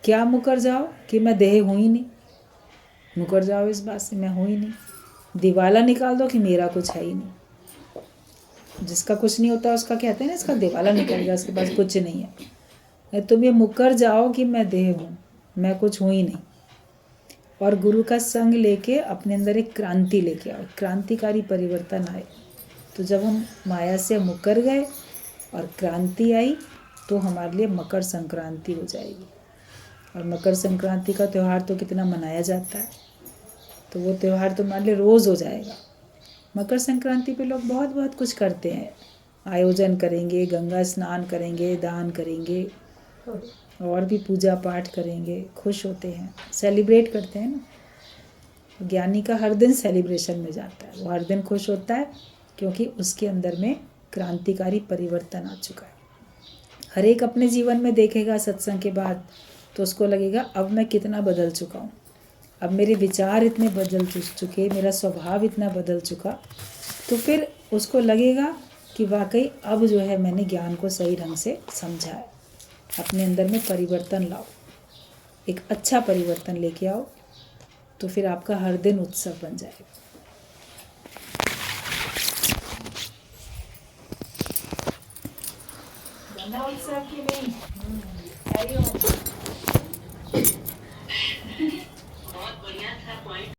क्या मुकर जाओ? कि मैं देह हूँ ही नहीं। मुकर जाओ इस बात से, मैं हूँ ही नहीं। दिवाला निकाल दो कि मेरा कुछ है ही नहीं। जिसका कुछ नहीं होता उसका कहते हैं ना इसका दिवाला निकल गया, उसके पास कुछ नहीं है। तुम ये मुकर जाओ कि मैं देह हूँ, मैं कुछ हूँ ही नहीं, और गुरु का संग लेके अपने अंदर एक क्रांति लेके आओ, क्रांतिकारी परिवर्तन आए। तो जब हम माया से मुकर गए और क्रांति आई तो हमारे लिए मकर संक्रांति हो जाएगी। और मकर संक्रांति का त्यौहार तो कितना मनाया जाता है, तो वो त्यौहार तो हमारे लिए रोज़ हो जाएगा। मकर संक्रांति पे लोग बहुत बहुत कुछ करते हैं, आयोजन करेंगे, गंगा स्नान करेंगे, दान करेंगे, और भी पूजा पाठ करेंगे, खुश होते हैं, सेलिब्रेट करते हैं ना। ज्ञानी का हर दिन सेलिब्रेशन में जाता है, वो हर दिन खुश होता है क्योंकि उसके अंदर में क्रांतिकारी परिवर्तन आ चुका है। हर एक अपने जीवन में देखेगा सत्संग के बाद तो उसको लगेगा अब मैं कितना बदल चुका हूँ, अब मेरे विचार इतने बदल चुके, मेरा स्वभाव इतना बदल चुका, तो फिर उसको लगेगा कि वाकई अब जो है मैंने ज्ञान को सही ढंग से समझा है। अपने अंदर में परिवर्तन लाओ, एक अच्छा परिवर्तन लेके आओ, तो फिर आपका हर दिन उत्सव बन जाएगा। उत्सव की नहीं बहुत बढ़िया था पॉइंट।